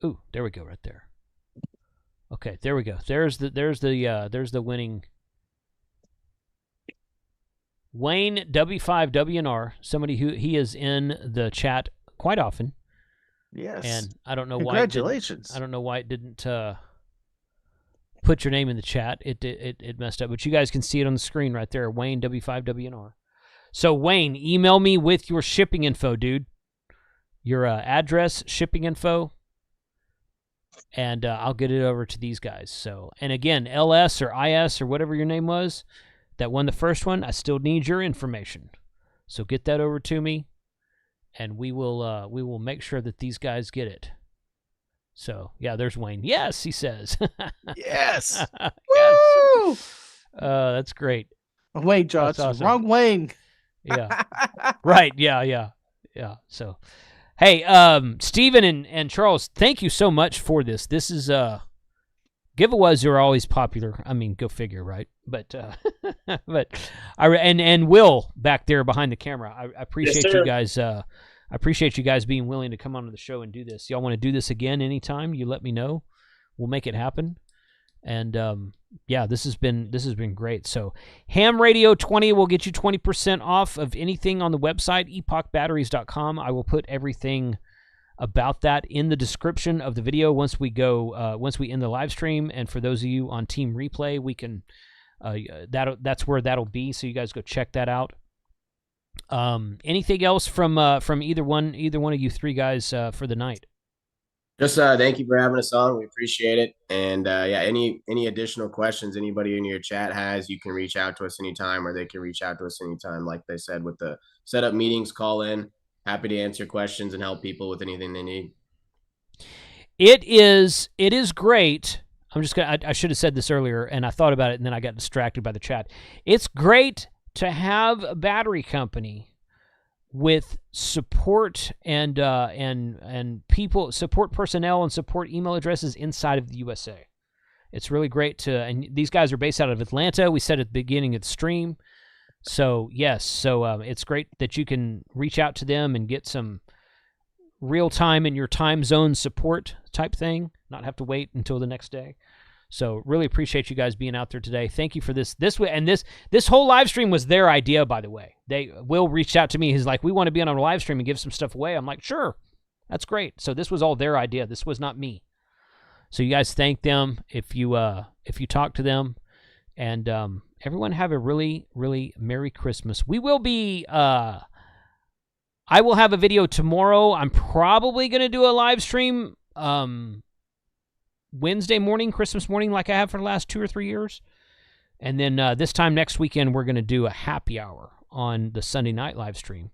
Speaker 1: Ooh, there we go, right there. Okay, there we go. There's the winning Wayne W5WNR, somebody who he is in the chat quite often.
Speaker 4: Yes.
Speaker 1: And I don't know
Speaker 4: Congratulations.
Speaker 1: I don't know why it didn't put your name in the chat. It messed up, but you guys can see it on the screen right there. Wayne W5WNR. So Wayne, email me with your shipping info, dude. Your address, shipping info, and I'll get it over to these guys. So, and again, LS or IS or whatever your name was that won the first one, I still need your information. So get that over to me, and we will make sure that these guys get it. So yeah, there's Wayne. Yes, he says.
Speaker 4: Yes.
Speaker 1: Yes.
Speaker 4: Woo!
Speaker 1: That's great.
Speaker 4: Wayne Johnson.
Speaker 1: That's awesome.
Speaker 4: Wrong Wayne.
Speaker 1: Yeah. Right. Yeah. So, hey, Steven and Charles, thank you so much for this. This is giveaways are always popular. I mean, go figure, right? But and Will back there behind the camera. I appreciate you guys. I appreciate you guys being willing to come onto the show and do this. Y'all want to do this again anytime? You let me know. We'll make it happen. And yeah, this has been great. So Ham Radio 20 will get you 20% off of anything on the website, epochbatteries.com. I will put everything about that in the description of the video once we end the live stream. And for those of you on Team Replay, we can that's where that'll be. So you guys go check that out. Anything else from either one of you three guys for the night?
Speaker 2: Just thank you for having us on. We appreciate it. And yeah, any additional questions anybody in your chat has, you can reach out to us anytime, or they can reach out to us anytime. Like they said, with the setup meetings, call in. Happy to answer questions and help people with anything they need.
Speaker 1: It is great. I'm just gonna. I should have said this earlier, and I thought about it, and then I got distracted by the chat. It's great to have a battery company with support and people, support personnel, and support email addresses inside of the USA. It's really great to, and these guys are based out of Atlanta. We said at the beginning of the stream. So yes, it's great that you can reach out to them and get some real time in your time zone support type thing, not have to wait until the next day. So really appreciate you guys being out there today. Thank you for this way. And this whole live stream was their idea, by the way. Will reached out to me. He's like, we want to be on a live stream and give some stuff away. I'm like, sure, that's great. So this was all their idea. This was not me. So you guys thank them if you talk to them, and everyone have a really, really Merry Christmas. We will be. I will have a video tomorrow. I'm probably going to do a live stream Wednesday morning, Christmas morning, like I have for the last 2 or 3 years. And then this time next weekend, we're going to do a happy hour on the Sunday night live stream.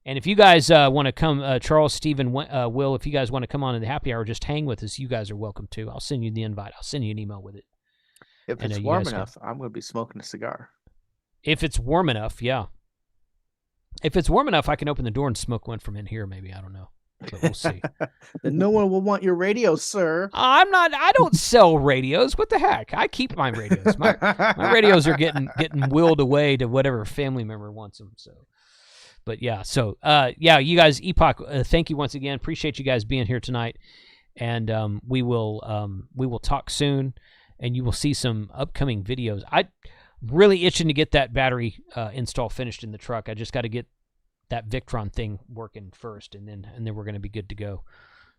Speaker 1: And if you guys want to come, Charles, Stephen, Will, if you guys want to come on in the happy hour, just hang with us. You guys are welcome to. I'll send you the invite. I'll send you an email with it.
Speaker 4: If it's warm enough, I'm going to be smoking a cigar.
Speaker 1: If it's warm enough, yeah. If it's warm enough, I can open the door and smoke one from in here, maybe. I don't know. But we'll see.
Speaker 4: Then no one will want your radio, sir.
Speaker 1: I don't sell radios. What the heck? I keep my radios. My radios are getting willed away to whatever family member wants them. So, but yeah. So, you guys, Epoch, thank you once again. Appreciate you guys being here tonight. And we will talk soon, and you will see some upcoming videos. I really itching to get that battery install finished in the truck. I just got to get that Victron thing working first, and then we're going to be good to go.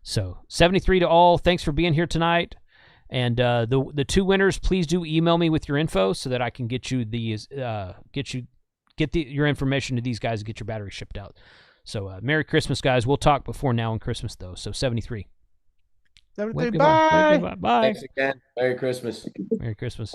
Speaker 1: So 73 to all. Thanks for being here tonight. And the 2 winners, please do email me with your info so that I can get you these your information to these guys and get your battery shipped out. So Merry Christmas, guys. We'll talk before now and Christmas though. So 73.
Speaker 4: 73. Bye.
Speaker 1: Bye.
Speaker 2: Thanks again. Merry Christmas.
Speaker 1: Merry Christmas.